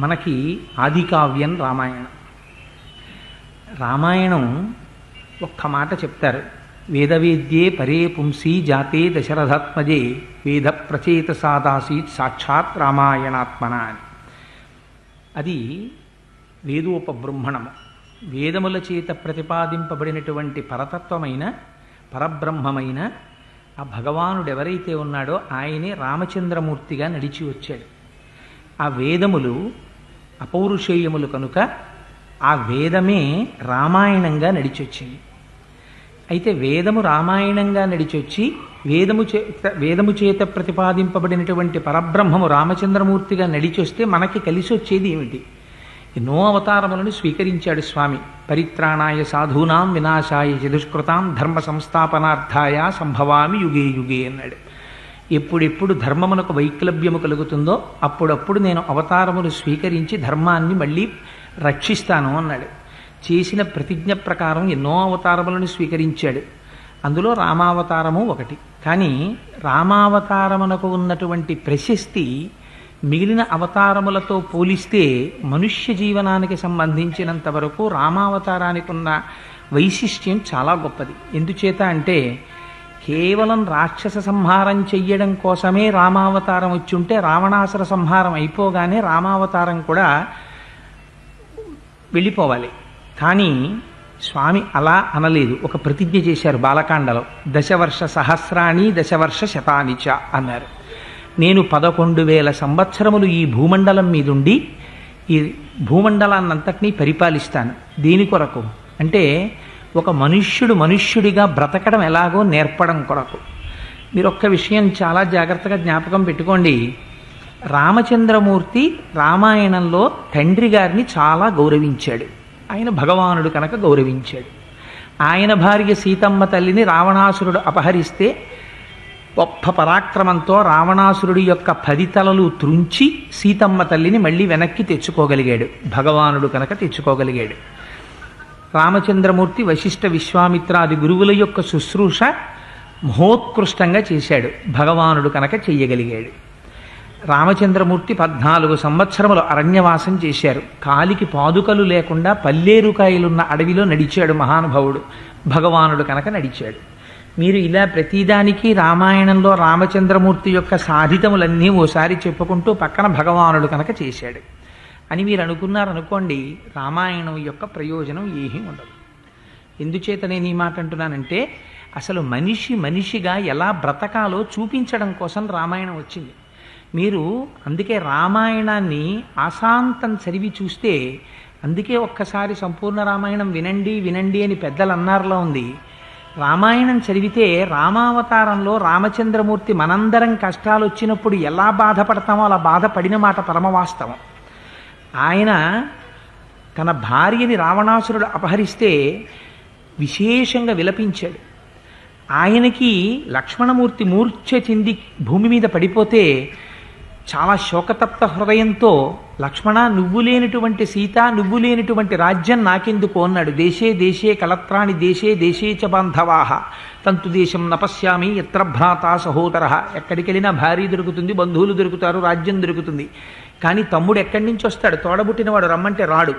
మనకి ఆదికావ్యం రామాయణం. రామాయణం ఒక్క మాట చెప్తారు, వేదవేద్యే పరే పుంసి జాతే దశరథాత్మజే వేద ప్రచేత సాదాసీత్ సాక్షాత్ రామాయణాత్మన అని. అది వేదోపబృంహణము, వేదముల చేత ప్రతిపాదింపబడినటువంటి పరతత్వమైన పరబ్రహ్మమైన ఆ భగవానుడు ఎవరైతే ఉన్నాడో ఆయనే రామచంద్రమూర్తిగా నడిచి వచ్చాడు. ఆ వేదములు అపౌరుషేయములు కనుక ఆ వేదమే రామాయణంగా నడిచొచ్చింది. అయితే వేదము రామాయణంగా నడిచొచ్చి వేదము చేత ప్రతిపాదింపబడినటువంటి పరబ్రహ్మము రామచంద్రమూర్తిగా నడిచొస్తే మనకి కలిసి వచ్చేది ఏమిటి? ఎన్నో అవతారములను స్వీకరించాడు స్వామి. పరిత్రాణాయ సాధూనాం వినాశాయ చతుష్కృతాం ధర్మ సంస్థాపనార్థాయ సంభవామి యుగే యుగే అన్నాడు. ఎప్పుడెప్పుడు ధర్మమునకు వైక్లభ్యము కలుగుతుందో అప్పుడప్పుడు నేను అవతారములు స్వీకరించి ధర్మాన్ని మళ్ళీ రక్షిస్తాను అన్నాడు. చేసిన ప్రతిజ్ఞ ప్రకారం ఎన్నో అవతారములను స్వీకరించాడు. అందులో రామావతారము ఒకటి. కానీ రామావతారమునకు ఉన్నటువంటి ప్రశస్తి మిగిలిన అవతారములతో పోలిస్తే మనుష్య జీవనానికి సంబంధించినంత వరకు రామావతారానికి ఉన్న వైశిష్ట్యం చాలా గొప్పది. ఎందుచేత అంటే కేవలం రాక్షస సంహారం చెయ్యడం కోసమే రామావతారం వచ్చి ఉంటే రావణాసుర సంహారం అయిపోగానే రామావతారం కూడా వెళ్ళిపోవాలి. కానీ స్వామి అలా అనలేదు. ఒక ప్రతిజ్ఞ చేశారు బాలకాండలో, దశవర్ష సహస్రాణి దశవర్ష శతానిచ అన్నారు. నేను 11,000 సంవత్సరములు ఈ భూమండలం మీదుండి ఈ భూమండలాన్నంతటినీ పరిపాలిస్తాను. దేని కొరకు అంటే ఒక మనుష్యుడిగా బ్రతకడం ఎలాగో నేర్పడం కొరకు. మీరు ఒక్క విషయం చాలా జాగ్రత్తగా జ్ఞాపకం పెట్టుకోండి. రామచంద్రమూర్తి రామాయణంలో తండ్రి గారిని చాలా గౌరవించాడు. ఆయన భగవానుడు కనుక గౌరవించాడు. ఆయన భార్య సీతమ్మ తల్లిని రావణాసురుడు అపహరిస్తే గొప్ప పరాక్రమంతో రావణాసురుడి యొక్క 10 తలలు త్రుంచి సీతమ్మ తల్లిని మళ్ళీ వెనక్కి తెచ్చుకోగలిగాడు. భగవానుడు కనుక తెచ్చుకోగలిగాడు. రామచంద్రమూర్తి వశిష్ఠ విశ్వామిత్రాది గురువుల యొక్క శుశ్రూష మహోత్కృష్టంగా చేశాడు. భగవానుడు కనుక చెయ్యగలిగాడు. రామచంద్రమూర్తి 14 సంవత్సరములు అరణ్యవాసం చేశారు. కాలికి పాదుకలు లేకుండా పల్లేరుకాయలున్న అడవిలో నడిచాడు మహానుభావుడు. భగవానుడు కనుక నడిచాడు. మీరు ఇలా ప్రతిదానికి రామాయణంలో రామచంద్రమూర్తి యొక్క సాధితములన్నీ ఓసారి చెప్పుకుంటూ పక్కన భగవానుడు కనుక చేశాడు అని మీరు అనుకున్నారనుకోండి, రామాయణం యొక్క ప్రయోజనం ఏమీ ఉండదు. ఎందుచేత నేను ఈ మాట అంటున్నానంటే అసలు మనిషిగా ఎలా బ్రతకాలో చూపించడం కోసం రామాయణం వచ్చింది. మీరు అందుకే రామాయణాన్ని ఆశాంతం చదివి చూస్తే, అందుకే ఒక్కసారి సంపూర్ణ రామాయణం వినండి అని పెద్దలు అన్నారులో ఉంది. రామాయణం చదివితే రామావతారంలో రామచంద్రమూర్తి మనందరం కష్టాలు వచ్చినప్పుడు ఎలా బాధపడతామో అలా బాధపడిన మాట పరమవాస్తవం. ఆయన తన భార్యని రావణాసురుడు అపహరిస్తే విశేషంగా విలపించాడు. ఆయనకి లక్ష్మణమూర్తి మూర్ఛ చెంది భూమి మీద పడిపోతే చాలా శోకతప్త హృదయంతో, లక్ష్మణ నువ్వు లేనటువంటి సీత, నువ్వు లేనటువంటి రాజ్యం నాకెందుకు అన్నాడు. దేశే కళత్రాణి దేశే చ బాంధవాహ తంతు దేశం నపశ్యామి ఎత్ర భ్రాత సహోదర. ఎక్కడికి వెళ్ళినా భార్య దొరుకుతుంది, బంధువులు దొరుకుతారు, రాజ్యం దొరుకుతుంది. కానీ తమ్ముడు ఎక్కడి నుంచి వస్తాడు? తోడబుట్టినవాడు రమ్మంటే రాడు.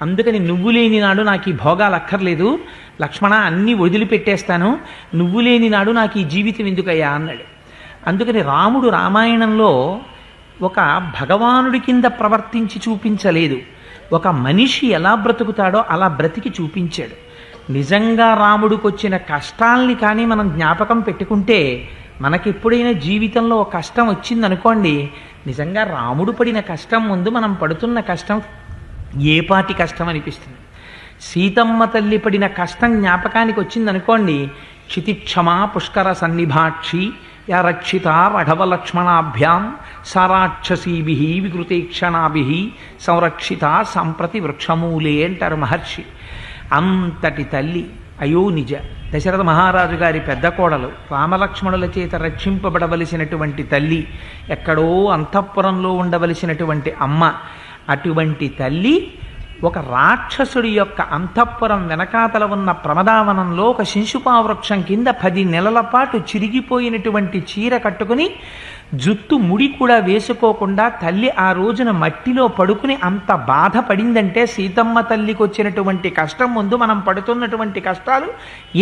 అందుకని నువ్వు లేని నాడు నాకు ఈ భోగాలు అక్కర్లేదు లక్ష్మణ, అన్నీ వదిలిపెట్టేస్తాను, నువ్వు లేని నాడు నాకు ఈ జీవితం ఎందుకయ్యా అన్నాడు. అందుకని రాముడు రామాయణంలో ఒక భగవానుడి కింద ప్రవర్తించి చూపించలేదు. ఒక మనిషి ఎలా బ్రతుకుతాడో అలా బ్రతికి చూపించాడు. నిజంగా రాముడికి వచ్చిన కష్టాల్ని కానీ మనం జ్ఞాపకం పెట్టుకుంటే, మనకెప్పుడైనా జీవితంలో ఒక కష్టం వచ్చిందనుకోండి, నిజంగా రాముడు పడిన కష్టం ముందు మనం పడుతున్న కష్టం ఏ పాటి కష్టం అనిపిస్తుంది. సీతమ్మ తల్లి పడిన కష్టం జ్ఞాపకానికి వచ్చిందనుకోండి, క్షితిక్షమా పుష్కర సన్నిభాక్షి యా రక్షిత రఘవలక్ష్మణాభ్యాం సారాక్షసీభి వికృతేక్షణాభి సంరక్షిత సాంప్రతి వృక్షమూలే అంటారు మహర్షి. అంతటి తల్లి అయోనిజ దశరథ మహారాజు గారి పెద్ద కోడలు, రామలక్ష్మణుల చేత రక్షింపబడవలసినటువంటి తల్లి, ఎక్కడో అంతఃపురంలో ఉండవలసినటువంటి అమ్మ, అటువంటి తల్లి ఒక రాక్షసుడి యొక్క అంతఃపురం వెనకాతల ఉన్న ప్రమదావనంలో ఒక శింశుపావృక్షం కింద 10 నెలల పాటు చిరిగిపోయినటువంటి చీర కట్టుకుని జుత్తు ముడి కూడా వేసుకోకుండా తల్లి ఆ రోజున మట్టిలో పడుకుని అంత బాధపడిందంటే సీతమ్మ తల్లికి వచ్చినటువంటి కష్టం ముందు మనం పడుతున్నటువంటి కష్టాలు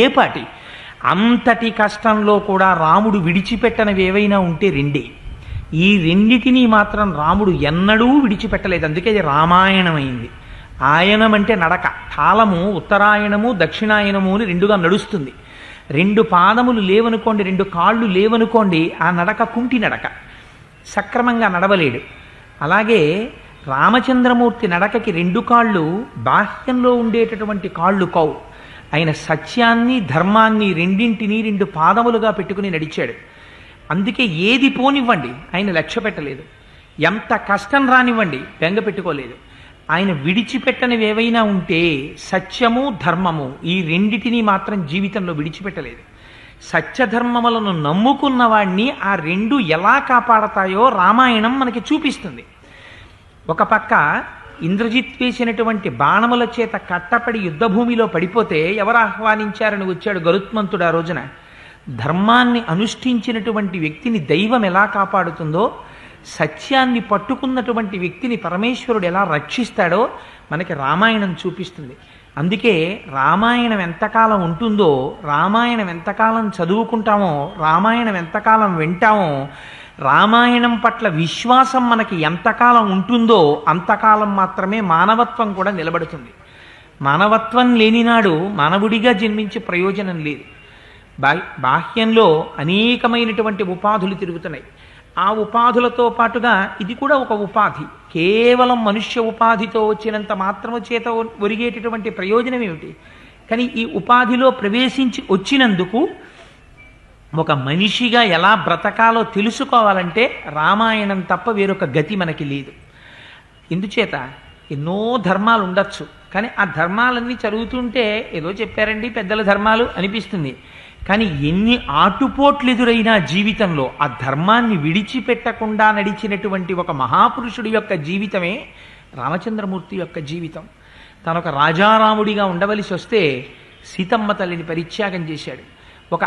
ఏపాటి. అంతటి కష్టంలో కూడా రాముడు విడిచిపెట్టనివి ఏవైనా ఉంటే రెండే. ఈ రెండిటినీ మాత్రం రాముడు ఎన్నడూ విడిచిపెట్టలేదు. అందుకే అది రామాయణమైంది. ఆయనం అంటే నడక. కాలము ఉత్తరాయణము దక్షిణాయనము అని రెండుగా నడుస్తుంది. రెండు పాదములు లేవనుకోండి, రెండు కాళ్ళు లేవనుకోండి, ఆ నడక కుంటి నడక, సక్రమంగా నడవలేడు. అలాగే రామచంద్రమూర్తి నడకకి రెండు కాళ్ళు బాహ్యంలో ఉండేటటువంటి కాళ్ళు కావు. ఆయన సత్యాన్ని ధర్మాన్ని రెండింటినీ రెండు పాదములుగా పెట్టుకుని నడిచాడు. అందుకే ఏది పోనివ్వండి ఆయన లక్ష్య పెట్టలేదు, ఎంత కష్టం రానివ్వండి బెంగ పెట్టుకోలేదు. ఆయన విడిచిపెట్టనివి ఏవైనా ఉంటే సత్యము ధర్మము ఈ రెండిటినీ మాత్రం జీవితంలో విడిచిపెట్టలేదు. సత్యధర్మములను నమ్ముకున్న వాడిని ఆ రెండు ఎలా కాపాడతాయో రామాయణం మనకి చూపిస్తుంది. ఒక పక్క ఇంద్రజిత్ వేసినటువంటి బాణముల చేత కట్టపడి యుద్ధభూమిలో పడిపోతే ఎవరు ఆహ్వానించారని వచ్చాడు గరుత్మంతుడు ఆ రోజున. ధర్మాన్ని అనుష్ఠించినటువంటి వ్యక్తిని దైవం ఎలా కాపాడుతుందో, సత్యాన్ని పట్టుకున్నటువంటి వ్యక్తిని పరమేశ్వరుడు ఎలా రక్షిస్తాడో మనకి రామాయణం చూపిస్తుంది. అందుకే రామాయణం ఎంతకాలం ఉంటుందో, రామాయణం ఎంతకాలం చదువుకుంటామో, రామాయణం ఎంతకాలం వింటామో, రామాయణం పట్ల విశ్వాసం మనకి ఎంతకాలం ఉంటుందో అంతకాలం మాత్రమే మానవత్వం కూడా నిలబడుతుంది. మానవత్వం లేనినాడు మానవుడిగా జన్మించే ప్రయోజనం లేదు. బాహ్యంలో అనేకమైనటువంటి ఉపాధులు తిరుగుతున్నాయి. ఆ ఉపాధులతో పాటుగా ఇది కూడా ఒక ఉపాధి. కేవలం మనుష్య ఉపాధితో వచ్చినంత మాత్రము చేత ఒరిగేటటువంటి ప్రయోజనం ఏమిటి? కానీ ఈ ఉపాధిలో ప్రవేశించి వచ్చినందుకు ఒక మనిషిగా ఎలా బ్రతకాలో తెలుసుకోవాలంటే రామాయణం తప్ప వేరొక గతి మనకి లేదు. ఎందుచేత ఎన్నో ధర్మాలు ఉండొచ్చు, కానీ ఆ ధర్మాలన్నీ చదువుతుంటే ఏదో చెప్పారండి పెద్దల ధర్మాలు అనిపిస్తుంది. కానీ ఎన్ని ఆటుపోట్లు ఎదురైనా జీవితంలో ఆ ధర్మాన్ని విడిచిపెట్టకుండా నడిచినటువంటి ఒక మహాపురుషుడి యొక్క జీవితమే రామచంద్రమూర్తి యొక్క జీవితం. తనొక రాజారాముడిగా ఉండవలసి వస్తే సీతమ్మ తల్లిని పరిత్యాగం చేశాడు. ఒక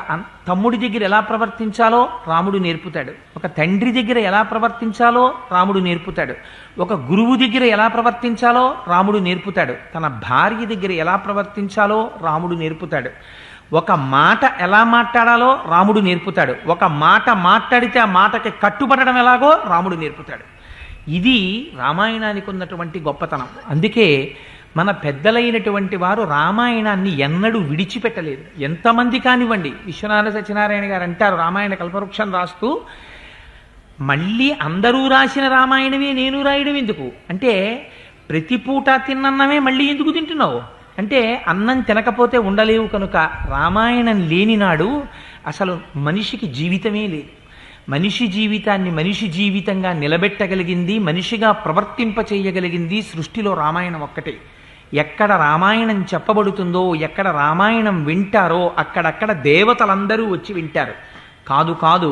తమ్ముడి దగ్గర ఎలా ప్రవర్తించాలో రాముడు నేర్పుతాడు. ఒక తండ్రి దగ్గర ఎలా ప్రవర్తించాలో రాముడు నేర్పుతాడు. ఒక గురువు దగ్గర ఎలా ప్రవర్తించాలో రాముడు నేర్పుతాడు. తన భార్య దగ్గర ఎలా ప్రవర్తించాలో రాముడు నేర్పుతాడు. ఒక మాట ఎలా మాట్లాడాలో రాముడు నేర్పుతాడు. ఒక మాట మాట్లాడితే ఆ మాటకి కట్టుబడడం ఎలాగో రాముడు నేర్పుతాడు. ఇది రామాయణానికి ఉన్నటువంటి గొప్పతనం. అందుకే మన పెద్దలైనటువంటి వారు రామాయణాన్ని ఎన్నడూ విడిచిపెట్టలేదు. ఎంతమంది కానివ్వండి, విశ్వనాథ సత్యనారాయణ గారు అంటారు రామాయణ కల్పవృక్షం రాస్తూ, మళ్ళీ అందరూ రాసిన రామాయణమే నేను రాయడం ఎందుకు అంటే, ప్రతి పూట తిన్నన్నమే మళ్ళీ ఎందుకు తింటున్నావు అంటే, అన్నం తినకపోతే ఉండలేవు కనుక. రామాయణం లేనినాడు అసలు మనిషికి జీవితమే లేదు. మనిషి జీవితాన్ని మనిషి జీవితంగా నిలబెట్టగలిగింది, మనిషిగా ప్రవర్తింప చేయగలిగింది సృష్టిలో రామాయణం ఒక్కటే. ఎక్కడ రామాయణం చెప్పబడుతుందో, ఎక్కడ రామాయణం వింటారో అక్కడక్కడ దేవతలందరూ వచ్చి వింటారు. కాదు కాదు,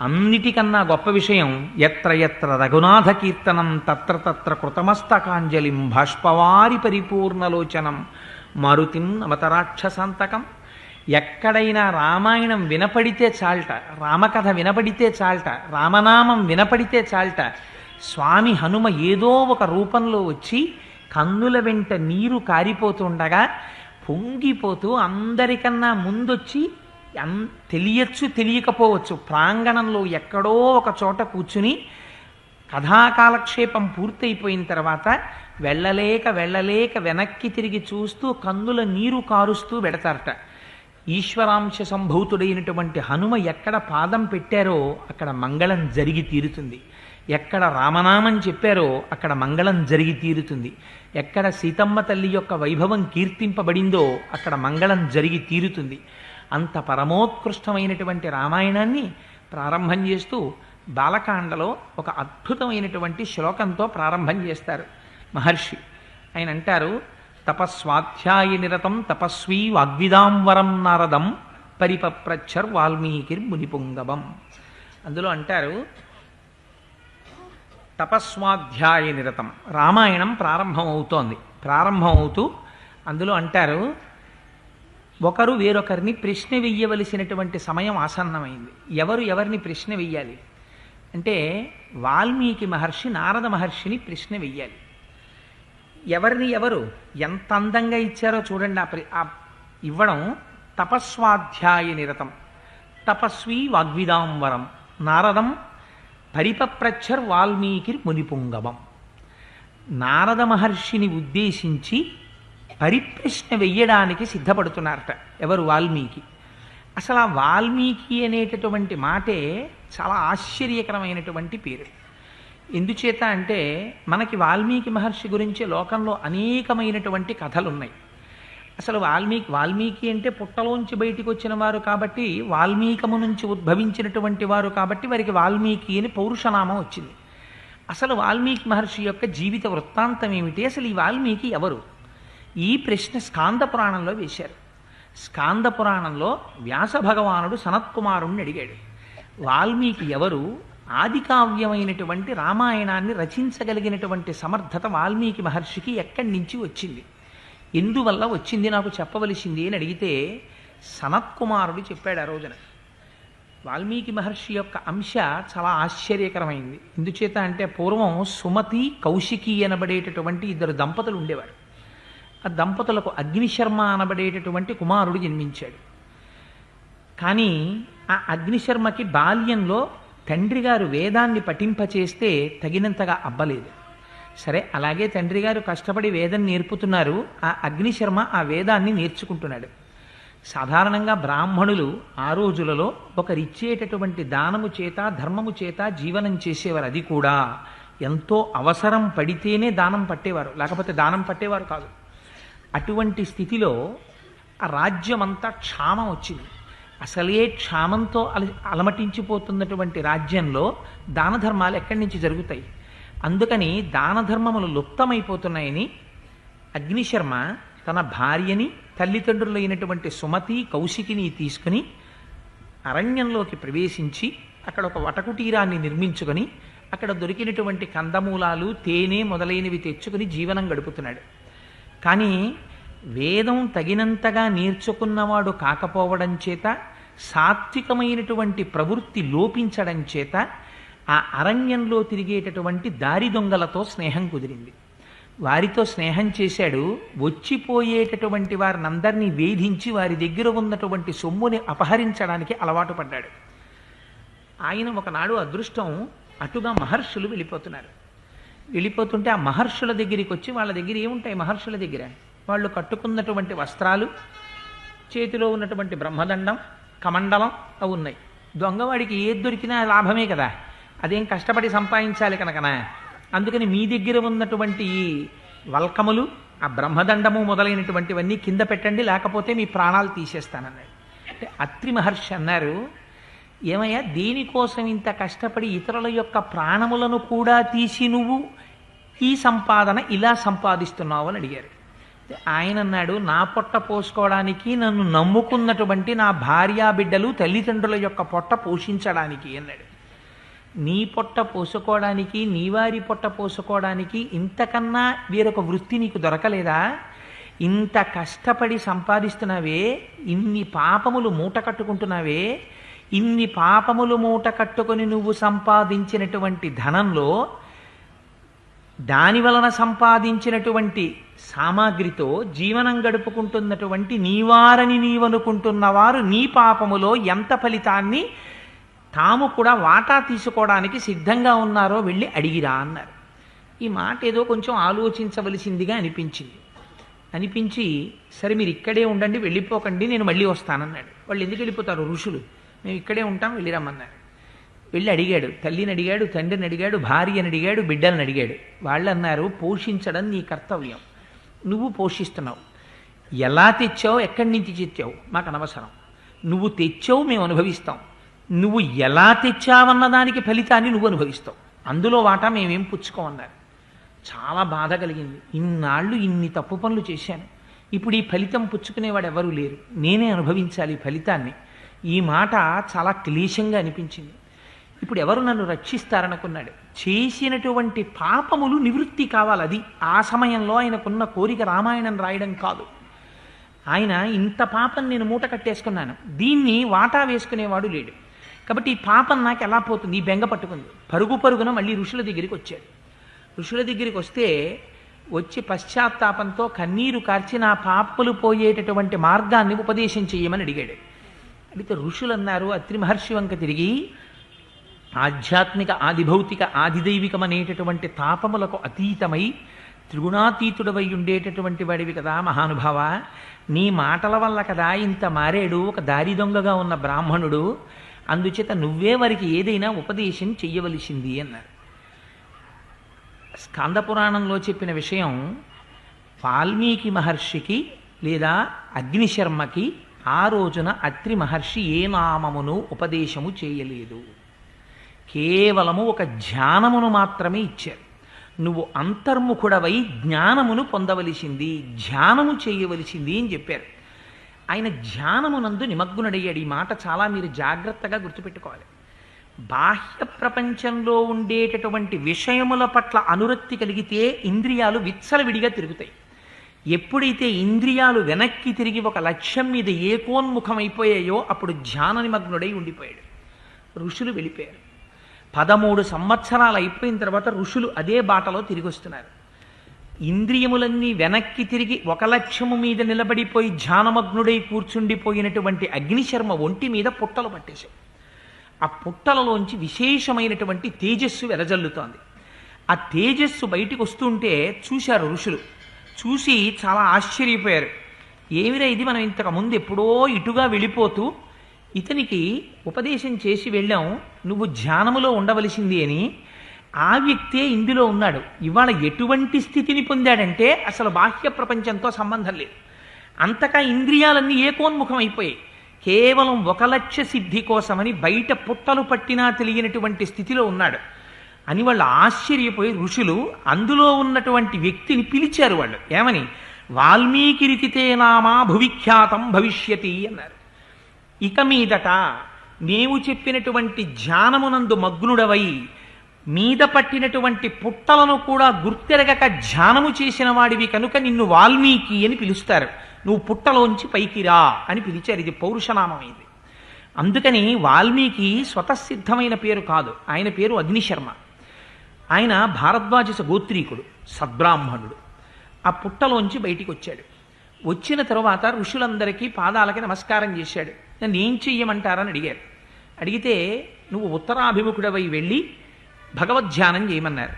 అన్నిటికన్నా గొప్ప విషయం, ఎత్ర ఎత్ర రఘునాథ కీర్తనం తత్ర తత్ర కృతమస్తకాంజలిం బాష్పవారి పరిపూర్ణలోచనం మారుతిం అవతరాక్షసాంతకం. ఎక్కడైనా రామాయణం వినపడితే చాల్ట, రామకథ వినపడితే చాల్ట, రామనామం వినపడితే చాల్ట, స్వామి హనుమ ఏదో ఒక రూపంలో వచ్చి కన్నుల వెంట నీరు కారిపోతుండగా పొంగిపోతూ అందరికన్నా ముందొచ్చి తెలియచ్చు తెలియకపోవచ్చు ప్రాంగణంలో ఎక్కడో ఒక చోట కూర్చుని కథాకాలక్షేపం పూర్తయిపోయిన తర్వాత వెళ్ళలేక వెళ్ళలేక వెనక్కి తిరిగి చూస్తూ కన్నుల నీరు కారుస్తూ పెడతారట. ఈశ్వరాంశ సంభూతుడైనటువంటి హనుమ ఎక్కడ పాదం పెట్టారో అక్కడ మంగళం జరిగి తీరుతుంది. ఎక్కడ రామనామం చెప్పారో అక్కడ మంగళం జరిగి తీరుతుంది. ఎక్కడ సీతమ్మ తల్లి యొక్క వైభవం కీర్తింపబడిందో అక్కడ మంగళం జరిగి తీరుతుంది. అంత పరమోత్కృష్టమైనటువంటి రామాయణాన్ని ప్రారంభం చేస్తూ బాలకాండలో ఒక అద్భుతమైనటువంటి శ్లోకంతో ప్రారంభం చేస్తారు మహర్షి. ఆయన అంటారు, తపస్వాధ్యాయ నిరతం తపస్వీ వాగ్విదాంవరం నారదం పరిపప్రచ్చర్ వాల్మీకిర్ మునిపుంగవం. అందులో అంటారు, తపస్వాధ్యాయ నిరతం రామాయణం ప్రారంభమవుతోంది. ప్రారంభమవుతూ అందులో అంటారు, ఒకరు వేరొకరిని ప్రశ్న వెయ్యవలసినటువంటి సమయం ఆసన్నమైంది. ఎవరు ఎవరిని ప్రశ్న వెయ్యాలి? అంటే వాల్మీకి మహర్షి నారద మహర్షిని ప్రశ్న వెయ్యాలి. ఎవరిని ఎవరు ఎంత అందంగా ఇచ్చారో చూడండి. ఆ ఇవ్వడం తపస్వాధ్యాయ నిరతం తపస్వి వాగ్విదాంబరం నారదం పరిపప్రచ్చర్ వాల్మీకి మునిపుంగవం. నారద మహర్షిని ఉద్దేశించి పరిప్రశ్న వెయ్యడానికి సిద్ధపడుతున్నారట ఎవరు? వాల్మీకి. అసలు ఆ వాల్మీకి అనేటటువంటి మాటే చాలా ఆశ్చర్యకరమైనటువంటి పేరు. ఎందుచేత అంటే మనకి వాల్మీకి మహర్షి గురించి లోకంలో అనేకమైనటువంటి కథలున్నాయి. అసలు వాల్మీకి అంటే పుట్టలోంచి బయటికి వచ్చిన వారు కాబట్టి, వాల్మీకము నుంచి ఉద్భవించినటువంటి వారు కాబట్టి వారికి వాల్మీకి అని పౌరుషనామం వచ్చింది. అసలు వాల్మీకి మహర్షి యొక్క జీవిత వృత్తాంతం ఏమిటి? అసలు ఈ వాల్మీకి ఎవరు? ఈ ప్రశ్న స్కాంద పురాణంలో వేశారు. స్కాంద పురాణంలో వ్యాస భగవానుడు సనత్కుమారుణ్ణి అడిగాడు, వాల్మీకి ఎవరు? ఆదికావ్యమైనటువంటి రామాయణాన్ని రచించగలిగినటువంటి సమర్థత వాల్మీకి మహర్షికి ఎక్కడి నుంచి వచ్చింది, ఎందువల్ల వచ్చింది, నాకు చెప్పవలసింది అని అడిగితే సనత్కుమారుడు చెప్పాడు. ఆ రోజున వాల్మీకి మహర్షి యొక్క అంశ చాలా ఆశ్చర్యకరమైంది. ఎందుచేత అంటే పూర్వం సుమతి కౌశికి అనబడేటటువంటి ఇద్దరు దంపతులు ఉండేవారు. ఆ దంపతులకు అగ్నిశర్మ అనబడేటటువంటి కుమారుడు జన్మించాడు. కానీ ఆ అగ్నిశర్మకి బాల్యంలో తండ్రి గారు వేదాన్ని పఠింపచేస్తే తగినంతగా అబ్బలేదు. సరే, అలాగే తండ్రి గారు కష్టపడి వేదం నేర్పుతున్నారు, ఆ అగ్నిశర్మ ఆ వేదాన్ని నేర్చుకుంటున్నాడు. సాధారణంగా బ్రాహ్మణులు ఆ రోజులలో ఒకరిచ్చేటటువంటి దానము చేత ధర్మము చేత జీవనం చేసేవారు. అది కూడా ఎంతో అవసరం పడితేనే దానం పట్టేవారు, లేకపోతే దానం పట్టేవారు కాదు. అటువంటి స్థితిలో ఆ రాజ్యమంతా క్షామం వచ్చింది. అసలే క్షామంతో అలమటించిపోతున్నటువంటి రాజ్యంలో దాన ధర్మాలు ఎక్కడి నుంచి జరుగుతాయి? అందుకని దాన ధర్మములు లుప్తమైపోతున్నాయని అగ్నిశర్మ తన భార్యని, తల్లిదండ్రులైనటువంటి సుమతి కౌశికిని తీసుకుని అరణ్యంలోకి ప్రవేశించి అక్కడ ఒక వటకుటీరాన్ని నిర్మించుకొని అక్కడ దొరికినటువంటి కందమూలాలు, తేనె మొదలైనవి తెచ్చుకుని జీవనం గడుపుతున్నాడు. కానీ వేదం తగినంతగా నేర్చుకున్నవాడు కాకపోవడం చేత, సాత్వికమైనటువంటి ప్రవృత్తి లోపించడం చేత ఆ అరణ్యంలో తిరిగేటటువంటి దారి దొంగలతో స్నేహం కుదిరింది. వారితో స్నేహం చేశాడు. వచ్చిపోయేటటువంటి వారినందరినీ వేధించి వారి దగ్గర ఉన్నటువంటి సొమ్ముని అపహరించడానికి అలవాటు పడ్డాడు. ఆయన ఒకనాడు అదృష్టం అటుగా మహర్షులు వెళ్ళిపోతున్నారు. వెళ్ళిపోతుంటే ఆ మహర్షుల దగ్గరికి వచ్చి, వాళ్ళ దగ్గర ఏముంటాయి మహర్షుల దగ్గర? వాళ్ళు కట్టుకున్నటువంటి వస్త్రాలు, చేతిలో ఉన్నటువంటి బ్రహ్మదండం, కమండలం అవి ఉన్నాయి. దొంగవాడికి ఏది దొరికినా లాభమే కదా, అదేం కష్టపడి సంపాదించాలి కనుకనా. అందుకని మీ దగ్గర ఉన్నటువంటి ఈ వల్కములు, ఆ బ్రహ్మదండము మొదలైనటువంటివన్నీ కింద పెట్టండి, లేకపోతే మీ ప్రాణాలు తీసేస్తానన్నాడు. అంటే అత్రి మహర్షి అన్నారు, ఏమయ్యా దేనికోసం ఇంత కష్టపడి ఇతరుల యొక్క ప్రాణములను కూడా తీసి నువ్వు ఈ సంపాదన ఇలా సంపాదిస్తున్నావు అని అడిగారు. ఆయన అన్నాడు, నా పొట్ట పోసుకోవడానికి, నన్ను నమ్ముకున్నటువంటి నా భార్యా బిడ్డలు తల్లిదండ్రుల యొక్క పొట్ట పోషించడానికి అన్నాడు. నీ పొట్ట పోసుకోవడానికి, నీ వారి పొట్ట పోసుకోవడానికి ఇంతకన్నా వేరొక వృత్తి నీకు దొరకలేదా? ఇంత కష్టపడి సంపాదిస్తున్నావే, ఇన్ని పాపములు మూట కట్టుకుంటున్నావే, ఇన్ని పాపములు మూట కట్టుకొని నువ్వు సంపాదించినటువంటి ధనంలో దాని వలన సంపాదించినటువంటి సామాగ్రితో జీవనం గడుపుకుంటున్నటువంటి నీవారని నీవనుకుంటున్న వారు నీ పాపములో ఎంత ఫలితాన్ని తాము కూడా వాటా తీసుకోవడానికి సిద్ధంగా ఉన్నారో వెళ్ళి అడిగిరా అన్నారు. ఈ మాట ఏదో కొంచెం ఆలోచించవలసిందిగా అనిపించి సరే మీరు ఇక్కడే ఉండండి, వెళ్ళిపోకండి, నేను మళ్ళీ వస్తానన్నాడు. వాళ్ళు ఎందుకు వెళ్ళిపోతారు? ఋషులు. మేము ఇక్కడే ఉంటాం, వెళ్ళిరమ్మన్నారు. వెళ్ళి అడిగాడు, తల్లిని అడిగాడు, తండ్రిని అడిగాడు, భార్యని అడిగాడు, బిడ్డలను అడిగాడు. వాళ్ళు అన్నారు, పోషించడం నీ కర్తవ్యం, నువ్వు పోషిస్తున్నావు. ఎలా తెచ్చావు, ఎక్కడి నుంచి తెచ్చావు మాకు అనవసరం, నువ్వు తెచ్చావు మేము అనుభవిస్తాం, నువ్వు ఎలా తెచ్చావన్న దానికి ఫలితాన్ని నువ్వు అనుభవిస్తావు, అందులో వాటా మేమేం పుచ్చుకోమన్నారు. చాలా బాధ కలిగింది. ఇన్నాళ్ళు ఇన్ని తప్పు పనులు చేశాను, ఇప్పుడు ఈ ఫలితం పుచ్చుకునేవాడు ఎవరూ లేరు, నేనే అనుభవించాలి ఈ ఫలితాన్ని. ఈ మాట చాలా క్లేశంగా అనిపించింది. ఇప్పుడు ఎవరు నన్ను రక్షిస్తారనుకున్నాడు. చేసినటువంటి పాపములు నివృత్తి కావాలి, అది ఆ సమయంలో ఆయనకున్న కోరిక రామాయణం రాయడం కాదు. ఆయన ఇంత పాపం నేను మూట కట్టేసుకున్నాను, దీన్ని వాటా వేసుకునేవాడు లేడు, కాబట్టి ఈ పాపం నాకు ఎలా పోతుంది, ఈ బెంగ పట్టుకుంది. పరుగు పరుగున మళ్ళీ ఋషుల దగ్గరికి వచ్చాడు. ఋషుల దగ్గరికి వస్తే వచ్చి పశ్చాత్తాపంతో కన్నీరు కార్చి నా పాపలు పోయేటటువంటి మార్గాన్ని ఉపదేశం చేయమని అడిగాడు. అడిగితే ఋషులు అన్నారు, అత్రి మహర్షి వంక తిరిగి, ఆధ్యాత్మిక ఆదిభౌతిక ఆదిదైవికం అనేటటువంటి తాపములకు అతీతమై త్రిగుణాతీతుడవై ఉండేటటువంటి వాడివి కదా మహానుభావ, నీ మాటల వల్ల కదా ఇంత మారేడు ఒక దారి దొంగగా ఉన్న బ్రాహ్మణుడు, అందుచేత నువ్వే వారికి ఏదైనా ఉపదేశం చెయ్యవలసింది అన్నారు. స్కాందపురాణంలో చెప్పిన విషయం వాల్మీకి మహర్షికి లేదా అగ్నిశర్మకి ఆ రోజున అత్రి మహర్షి ఏ నామమును ఉపదేశము చేయలేదు, కేవలము ఒక ధ్యానమును మాత్రమే ఇచ్చారు. నువ్వు అంతర్ముఖుడవై జ్ఞానమును పొందవలసింది, ధ్యానము చేయవలసింది అని చెప్పారు. ఆయన ధ్యానమునందు నిమగ్నుడయ్యాడు. ఈ మాట చాలా మీరు జాగ్రత్తగా గుర్తుపెట్టుకోవాలి. బాహ్య ప్రపంచంలో ఉండేటటువంటి విషయముల పట్ల అనురక్తి కలిగితే ఇంద్రియాలు విచ్చలవిడిగా తిరుగుతాయి. ఎప్పుడైతే ఇంద్రియాలు వెనక్కి తిరిగి ఒక లక్ష్యం మీద ఏకోన్ముఖమైపోయాయో అప్పుడు ధ్యాన నిమగ్నుడై ఉండిపోయాడు. ఋషులు వెళ్ళిపోయారు. 13 సంవత్సరాలు అయిపోయిన తర్వాత ఋషులు అదే బాటలో తిరిగి వస్తున్నారు. ఇంద్రియములన్నీ వెనక్కి తిరిగి ఒక లక్ష్యము మీద నిలబడిపోయి ధ్యానమగ్నుడై కూర్చుండిపోయినటువంటి అగ్నిశర్మ ఒంటి మీద పుట్టలు పట్టేశాయి. ఆ పుట్టలలోంచి విశేషమైనటువంటి తేజస్సు వెదజల్లుతోంది. ఆ తేజస్సు బయటికి వస్తుంటే చూశారు ఋషులు. చూసి చాలా ఆశ్చర్యపోయారు. ఏమిరా ఇది, మనం ఇంతకు ముందు ఎప్పుడో ఇటుగా వెళ్ళిపోతూ ఇతనికి ఉపదేశం చేసి వెళ్ళాం, నువ్వు ధ్యానములో ఉండవలసింది అని. ఆ వ్యక్తే ఇందులో ఉన్నాడు. ఇవాళ ఎటువంటి స్థితిని పొందాడంటే అసలు బాహ్య ప్రపంచంతో సంబంధం లేదు. అంతగా ఇంద్రియాలన్నీ ఏకోన్ముఖం అయిపోయాయి. కేవలం ఒక లక్ష్య సిద్ధి కోసమని బయట పుట్టలు పట్టినా తెలియనటువంటి స్థితిలో ఉన్నాడు అని వాళ్ళు ఆశ్చర్యపోయి ఋషులు అందులో ఉన్నటువంటి వ్యక్తిని పిలిచారు. వాళ్ళు ఏమని, వాల్మీకి రితితే నామా భువిఖ్యాతం భవిష్యతి అన్నారు. ఇక మీదట నీవు చెప్పినటువంటి ధ్యానమునందు మగ్నుడవై మీద పట్టినటువంటి పుట్టలను కూడా గుర్తెరగక ధ్యానము చేసిన వాడివి కనుక నిన్ను వాల్మీకి అని పిలుస్తారు. నువ్వు పుట్టలోంచి పైకి రా అని పిలిచారు. ఇది పౌరుషనామం. ఇది అందుకని వాల్మీకి స్వతసిద్ధమైన పేరు కాదు. ఆయన పేరు అగ్నిశర్మ. ఆయన భారద్వాజ గోత్రీకుడు, సద్బ్రాహ్మణుడు. ఆ పుట్టలోంచి బయటికి వచ్చాడు. వచ్చిన తరువాత ఋషులందరికీ పాదాలకి నమస్కారం చేశాడు. నన్ను ఏం చెయ్యమంటారని అడిగారు. అడిగితే నువ్వు ఉత్తరాభిముఖుడవై వెళ్ళి భగవద్ధ్యానం చేయమన్నారు.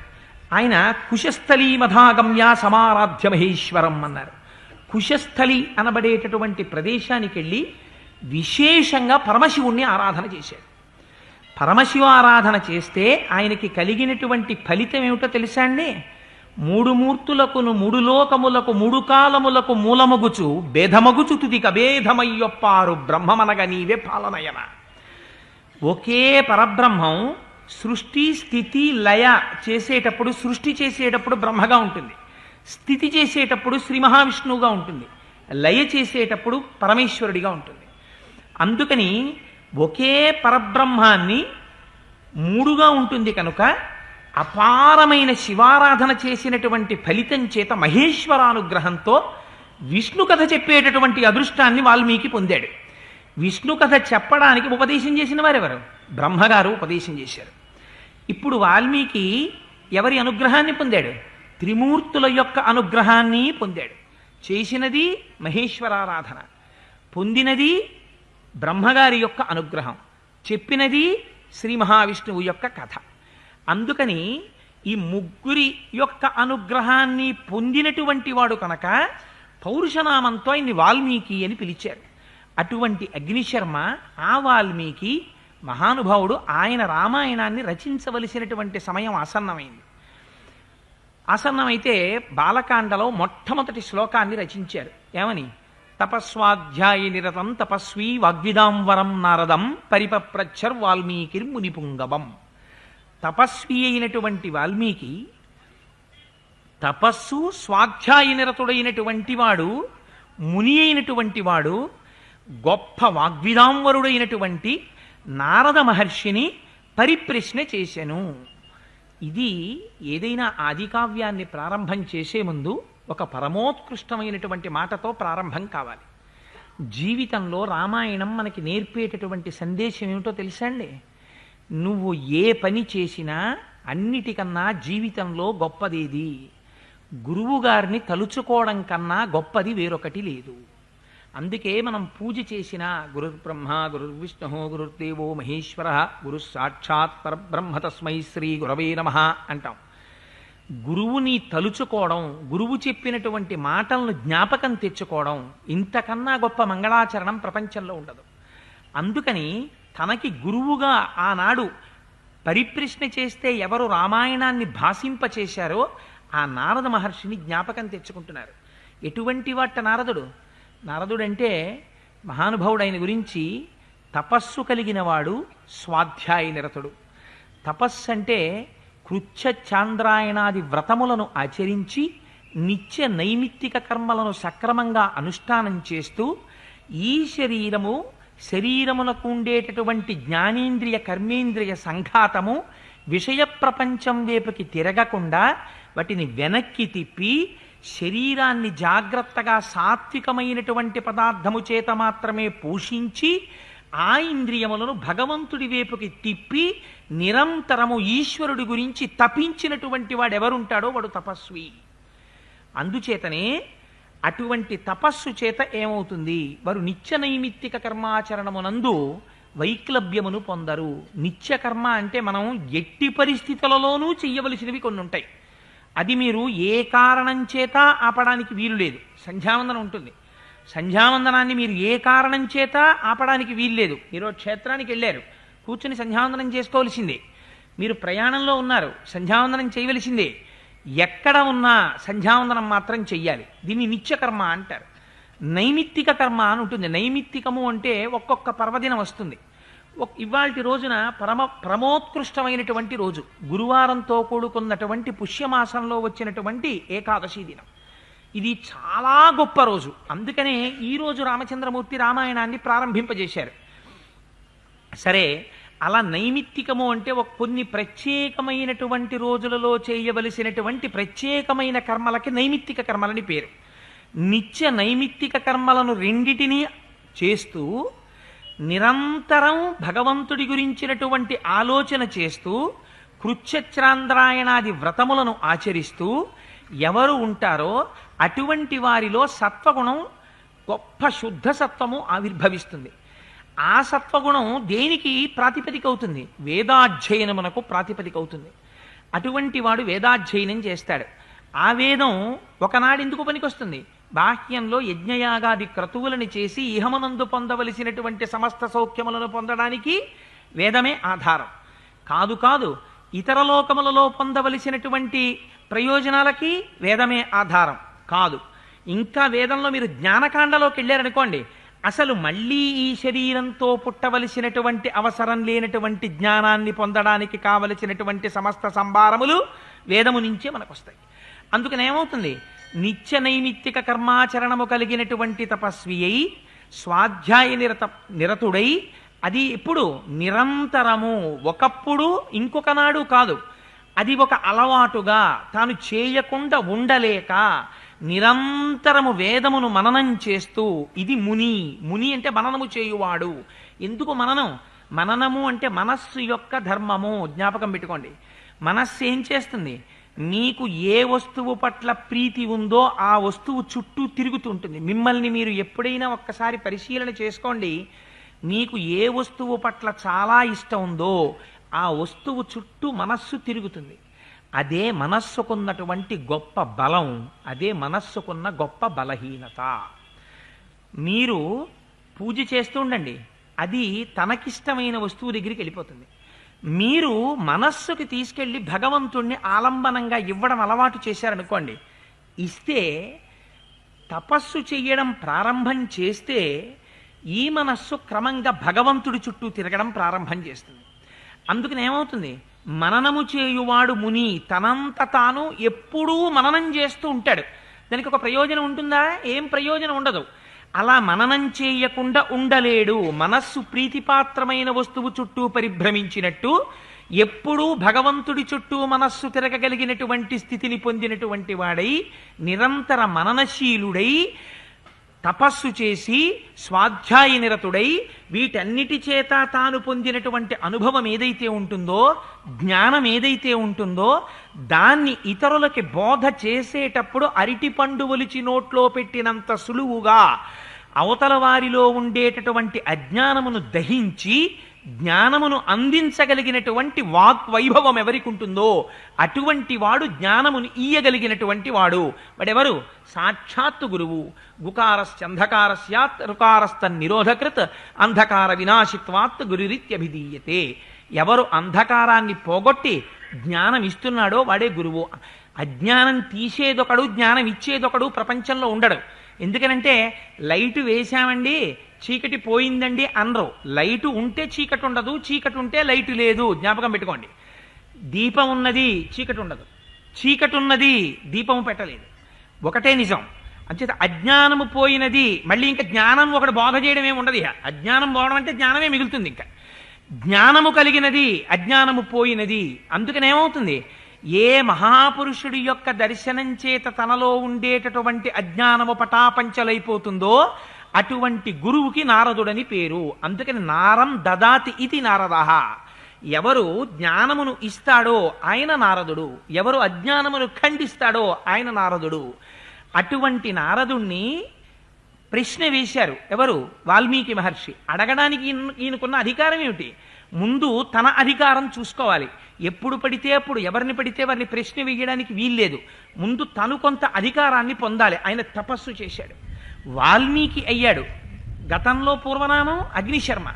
ఆయన కుశస్థలీ మధాగమ్య సమారాధ్య మహేశ్వరం అన్నారు. కుశస్థలి అనబడేటటువంటి ప్రదేశానికి వెళ్ళి విశేషంగా పరమశివుణ్ణి ఆరాధన చేశాడు. పరమశివ ఆరాధన చేస్తే ఆయనకి కలిగినటువంటి ఫలితం ఏమిటో తెలుసా అండి? 3 మూర్తులకును 3 లోకములకు 3 కాలములకు మూలమగుచు భేదమగుచు తుదిక భేదమయ్యొప్పారు బ్రహ్మమనగ నీవే పాలనయన. ఒకే పరబ్రహ్మం సృష్టి స్థితి లయ చేసేటప్పుడు, సృష్టి చేసేటప్పుడు బ్రహ్మగా ఉంటుంది, స్థితి చేసేటప్పుడు శ్రీ మహావిష్ణువుగా ఉంటుంది, లయ చేసేటప్పుడు పరమేశ్వరుడిగా ఉంటుంది. అందుకని ఒకే పరబ్రహ్మాన్ని 3గా ఉంటుంది కనుక అపారమైన శివారాధన చేసినటువంటి ఫలితం చేత మహేశ్వరానుగ్రహంతో విష్ణు కథ చెప్పేటటువంటి అదృష్టాన్ని వాల్మీకి పొందాడు. విష్ణు కథ చెప్పడానికి ఉపదేశం చేసిన వారెవరు? బ్రహ్మగారు ఉపదేశం చేశారు. ఇప్పుడు వాల్మీకి ఎవరి అనుగ్రహాన్ని పొందాడు? త్రిమూర్తుల యొక్క అనుగ్రహాన్ని పొందాడు. చేసినది మహేశ్వరారాధన, పొందినది బ్రహ్మగారి యొక్క అనుగ్రహం, చెప్పినది శ్రీ మహావిష్ణువు యొక్క కథ. అందుకని ఈ ముగ్గురి యొక్క అనుగ్రహాన్ని పొందినటువంటి వాడు కనుక పౌరుషనామంతో ఆయన్ని వాల్మీకి అని పిలిచారు. అటువంటి అగ్నిశర్మ ఆ వాల్మీకి మహానుభావుడు. ఆయన రామాయణాన్ని రచించవలసినటువంటి సమయం ఆసన్నమైంది. ఆసన్నమైతే బాలకాండలో మొట్టమొదటి శ్లోకాన్ని రచించారు. ఏమని? తపస్వాధ్యాయ నిరతం తపస్వీ వాగ్విదాంవరం నారదం పరిపప్రచ్చర్ వాల్మీకిర్ మునిపుంగవం. తపస్వి అయినటువంటి వాల్మీకి, తపస్సు స్వాధ్యాయ నిరతుడైనటువంటి వాడు, ముని అయినటువంటి వాడు, గొప్ప వాగ్విదాంవరుడైనటువంటి నారద మహర్షిని పరిప్రశ్న చేశాను. ఇది ఏదైనా ఆదికావ్యాన్ని ప్రారంభం చేసే ముందు ఒక పరమోత్కృష్టమైనటువంటి మాటతో ప్రారంభం కావాలి. జీవితంలో రామాయణం మనకి నేర్పేటటువంటి సందేశం ఏమిటో తెలుసా అండి? నువ్వు ఏ పని చేసినా అన్నిటికన్నా జీవితంలో గొప్పదేది గురువు గారిని తలుచుకోవడం కన్నా గొప్పది వేరొకటి లేదు. అందుకే మనం పూజ చేసిన గురుర్బ్రహ్మ గురుర్విష్ణు గురుర్దేవో మహేశ్వర గురు సాక్షాత్ పరబ్రహ్మ తస్మై శ్రీ గురవే నమః అంటాం. గురువుని తలుచుకోవడం, గురువు చెప్పినటువంటి మాటలను జ్ఞాపకం తెచ్చుకోవడం, ఇంతకన్నా గొప్ప మంగళాచరణం ప్రపంచంలో ఉండదు. అందుకని తనకి గురువుగా ఆనాడు పరిప్రశ్న చేస్తే ఎవరు రామాయణాన్ని భాషింపచేశారో ఆ నారద మహర్షిని జ్ఞాపకం తెచ్చుకుంటున్నారు. ఎటువంటి వాట నారదుడు? నారదుడంటే మహానుభావుడు. ఆయన గురించి తపస్సు కలిగినవాడు, స్వాధ్యాయ నిరతుడు. తపస్సు అంటే కృచ్ఛ చాంద్రాయణాది వ్రతములను ఆచరించి నిత్య నైమిత్తిక కర్మలను సక్రమంగా అనుష్ఠానం చేస్తూ ఈ శరీరమునకు ఉండేటటువంటి జ్ఞానేంద్రియ కర్మేంద్రియ సంఘాతము విషయ ప్రపంచం వైపుకి తిరగకుండా వాటిని వెనక్కి తిప్పి శరీరాన్ని జాగ్రత్తగా సాత్వికమైనటువంటి పదార్థము చేత మాత్రమే పోషించి ఆ ఇంద్రియములను భగవంతుడి వైపుకి తిప్పి నిరంతరము ఈశ్వరుడి గురించి తపించినటువంటి వాడెవరుంటాడో వాడు తపస్వి. అందుచేతనే అటువంటి తపస్సు చేత ఏమవుతుంది? వారు నిత్య నైమిత్తిక కర్మాచరణమునందు వైక్లభ్యమును పొందరు. నిత్య కర్మ అంటే మనం ఎట్టి పరిస్థితులలోనూ చెయ్యవలసినవి కొన్ని ఉంటాయి. అది మీరు ఏ కారణం చేత ఆపడానికి వీలు లేదు. సంధ్యావందనం ఉంటుంది. సంధ్యావందనాన్ని మీరు ఏ కారణం చేత ఆపడానికి వీల్లేదు. మీరు క్షేత్రానికి వెళ్ళారు, కూర్చుని సంధ్యావందనం చేసుకోవలసిందే. మీరు ప్రయాణంలో ఉన్నారు, సంధ్యావందనం చేయవలసిందే. ఎక్కడ ఉన్నా సంధ్యావందనం మాత్రం చెయ్యాలి. దీన్ని నిత్యకర్మ అంటారు. నైమిత్తిక కర్మ అని ఉంటుంది. నైమిత్తికము అంటే ఒక్కొక్క పర్వదినం వస్తుంది. ఇవాల్టి రోజున ప్రమోత్కృష్టమైనటువంటి రోజు, గురువారంతో కూడుకున్నటువంటి పుష్యమాసంలో వచ్చినటువంటి ఏకాదశి దినం. ఇది చాలా గొప్ప రోజు. అందుకనే ఈరోజు రామచంద్రమూర్తి రామాయణాన్ని ప్రారంభింపజేశారు. సరే, అలా నైమిత్తికము అంటే కొన్ని ప్రత్యేకమైనటువంటి రోజులలో చేయవలసినటువంటి ప్రత్యేకమైన కర్మలకి నైమిత్తిక కర్మలని పేరు. నిత్య నైమిత్తిక కర్మలను రెండిటినీ చేస్తూ నిరంతరం భగవంతుడి గురించినటువంటి ఆలోచన చేస్తూ కృచ్ఛ్రాంద్రాయణాది వ్రతములను ఆచరిస్తూ ఎవరు ఉంటారో అటువంటి వారిలో సత్వగుణం, గొప్ప శుద్ధ సత్వము ఆవిర్భవిస్తుంది. ఆ సత్వగుణం దేనికి ప్రాతిపదిక అవుతుంది? వేదాధ్యయనమునకు ప్రాతిపదిక అవుతుంది. అటువంటి వాడు వేదాధ్యయనం చేస్తాడు. ఆ వేదం ఒకనాడు ఎందుకు పనికొస్తుంది? బాహ్యంలో యజ్ఞయాగాది క్రతువులను చేసి ఇహమనందు పొందవలసినటువంటి సమస్త సౌఖ్యములను పొందడానికి వేదమే ఆధారం. కాదు, ఇతర లోకములలో పొందవలసినటువంటి ప్రయోజనాలకి వేదమే ఆధారం కాదు. ఇంకా వేదంలో మీరు జ్ఞానకాండలోకి వెళ్ళారనుకోండి, అసలు మళ్ళీ ఈ శరీరంతో పుట్టవలసినటువంటి అవసరం లేనటువంటి జ్ఞానాన్ని పొందడానికి కావలసినటువంటి సమస్త సంభారములు వేదము నుంచే మనకు వస్తాయి. అందుకని ఏమవుతుంది? నిత్య నైమిత్తిక కర్మాచరణము కలిగినటువంటి తపస్వి అయి స్వాధ్యాయ నిరతుడై, అది ఇప్పుడు నిరంతరము, ఒకప్పుడు ఇంకొక నాడు కాదు, అది ఒక అలవాటుగా తాను చేయకుండా ఉండలేక నిరంతరము వేదమును మననం చేస్తూ, ఇది ముని అంటే మననము చేయువాడు. ఎందుకు మననము అంటే మనస్సు యొక్క ధర్మము. జ్ఞాపకం పెట్టుకోండి. మనస్సు ఏం చేస్తుంది? మీకు ఏ వస్తువు పట్ల ప్రీతి ఉందో ఆ వస్తువు చుట్టూ తిరుగుతుంటుంది. మిమ్మల్ని మీరు ఎప్పుడైనా ఒక్కసారి పరిశీలన చేసుకోండి. మీకు ఏ వస్తువు పట్ల చాలా ఇష్టం ఉందో ఆ వస్తువు చుట్టూ మనస్సు తిరుగుతుంది. అదే మనస్సుకున్నటువంటి గొప్ప బలం, అదే మనస్సుకున్న గొప్ప బలహీనత. మీరు పూజ చేస్తూ ఉండండి, అది తనకిష్టమైన వస్తువు దగ్గరికి వెళ్ళిపోతుంది. మీరు మనస్సుకి తీసుకెళ్ళి భగవంతుణ్ణి ఆలంబనంగా ఇవ్వడం అలవాటు చేశారనుకోండి, ఇస్తే తపస్సు చెయ్యడం ప్రారంభం చేస్తే ఈ మనస్సు క్రమంగా భగవంతుడి చుట్టూ తిరగడం ప్రారంభం చేస్తుంది. అందుకని ఏమవుతుంది? మననము చేయువాడు ముని తనంత తాను ఎప్పుడూ మననం చేస్తూ ఉంటాడు. దానికి ఒక ప్రయోజనం ఉంటుందా? ఏం ప్రయోజనం ఉండదు. అలా మననం చేయకుండా ఉండలేడు. మనస్సు ప్రీతిపాత్రమైన వస్తువు చుట్టూ పరిభ్రమించినట్టు ఎప్పుడూ భగవంతుడి చుట్టూ మనస్సు తిరగగలిగినటువంటి స్థితిని పొందినటువంటి వాడై నిరంతర మననశీలుడై తపస్సు చేసి స్వాధ్యాయ నిరతుడై వీటన్నిటి చేత తాను పొందినటువంటి అనుభవం ఏదైతే ఉంటుందో, జ్ఞానం ఏదైతే ఉంటుందో, దాన్ని ఇతరులకి బోధ చేసేటప్పుడు అరటిపండు ఒలిచి నోట్లో పెట్టినంత సులువుగా అవతల వారిలో ఉండేటటువంటి అజ్ఞానమును దహించి జ్ఞానమును అందించగలిగినటువంటి వాగ్వైభవం ఎవరికి ఉంటుందో అటువంటి వాడు జ్ఞానమును ఇయ్యగలిగినటువంటి వాడు. వాడెవరు? సాక్షాత్తు గురువు. గుకారస్యంధకారస్యాత్ రుకారస్తన్నిరోధకృత్ అంధకార వినాశిత్వాత్ గురురిత్యభిధీయతే. ఎవరు అంధకారాన్ని పోగొట్టి జ్ఞానం ఇస్తున్నాడో వాడే గురువు. అజ్ఞానం తీసేదొకడు, జ్ఞానం ఇచ్చేదొకడు ప్రపంచంలో ఉండడు. ఎందుకనంటే లైటు వేశామండి చీకటి పోయిందండి అనరు. లైటు ఉంటే చీకటి ఉండదు, చీకటి ఉంటే లైటు లేదు. జ్ఞాపకం పెట్టుకోండి. దీపం ఉన్నది, చీకటి ఉండదు. చీకటి ఉన్నది, దీపము పెట్టలేదు. ఒకటే నిజం. అంచేత అజ్ఞానము పోయినది, మళ్ళీ ఇంకా జ్ఞానం ఒకటి బోధ చేయడం ఏమి ఉండదు. అజ్ఞానం పోవడం అంటే జ్ఞానమే మిగులుతుంది. ఇంకా జ్ఞానము కలిగినది, అజ్ఞానము పోయినది. అందుకనేమవుతుంది? ఏ మహాపురుషుడి యొక్క దర్శనం చేత తనలో ఉండేటటువంటి అజ్ఞానము పటాపంచలైపోతుందో అటువంటి గురువుకి నారదుడని పేరు. అందుకని నారం దదాతి ఇది నారదః. ఎవరు జ్ఞానమును ఇస్తాడో ఆయన నారదుడు, ఎవరు అజ్ఞానమును ఖండిస్తాడో ఆయన నారదుడు. అటువంటి నారదుణ్ణి ప్రశ్న వేశారు ఎవరు? వాల్మీకి మహర్షి. అడగడానికి ఈయనకున్న అధికారం ఏమిటి? ముందు తన అధికారం చూసుకోవాలి. ఎప్పుడు పడితే అప్పుడు ఎవరిని పడితే వారిని ప్రశ్న వేయడానికి వీల్లేదు. ముందు తను కొంత అధికారాన్ని పొందాలి. ఆయన తపస్సు చేశాడు, వాల్మీకి అయ్యాడు. గతంలో పూర్వనామం అగ్నిశర్మ,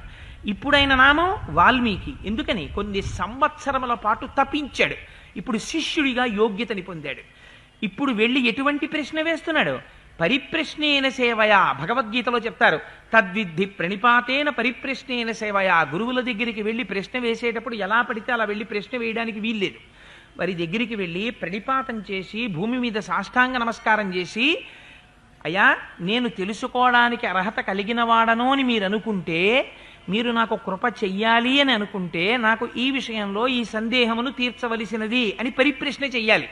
ఇప్పుడైన నామం వాల్మీకి. ఎందుకని? కొన్ని సంవత్సరముల పాటు తపించాడు. ఇప్పుడు శిష్యుడిగా యోగ్యతని పొందాడు. ఇప్పుడు వెళ్ళి ఎటువంటి ప్రశ్న వేస్తున్నాడు? పరిప్రశ్నేన సేవయా. భగవద్గీతలో చెప్తారు, తద్విద్ధి ప్రణిపాతేన పరిప్రశ్నేన సేవయా. గురువుల దగ్గరికి వెళ్ళి ప్రశ్న వేసేటప్పుడు ఎలా పడితే అలా వెళ్ళి ప్రశ్న వేయడానికి వీల్లేదు. వారి దగ్గరికి వెళ్ళి ప్రణిపాతం చేసి భూమి మీద సాష్టాంగ నమస్కారం చేసి, అయ్యా నేను తెలుసుకోవడానికి అర్హత కలిగిన వాడను అని మీరు అనుకుంటే, మీరు నాకు కృప చెయ్యాలి అని అనుకుంటే, నాకు ఈ విషయంలో ఈ సందేహమును తీర్చవలసినది అని పరిప్రశ్న చెయ్యాలి.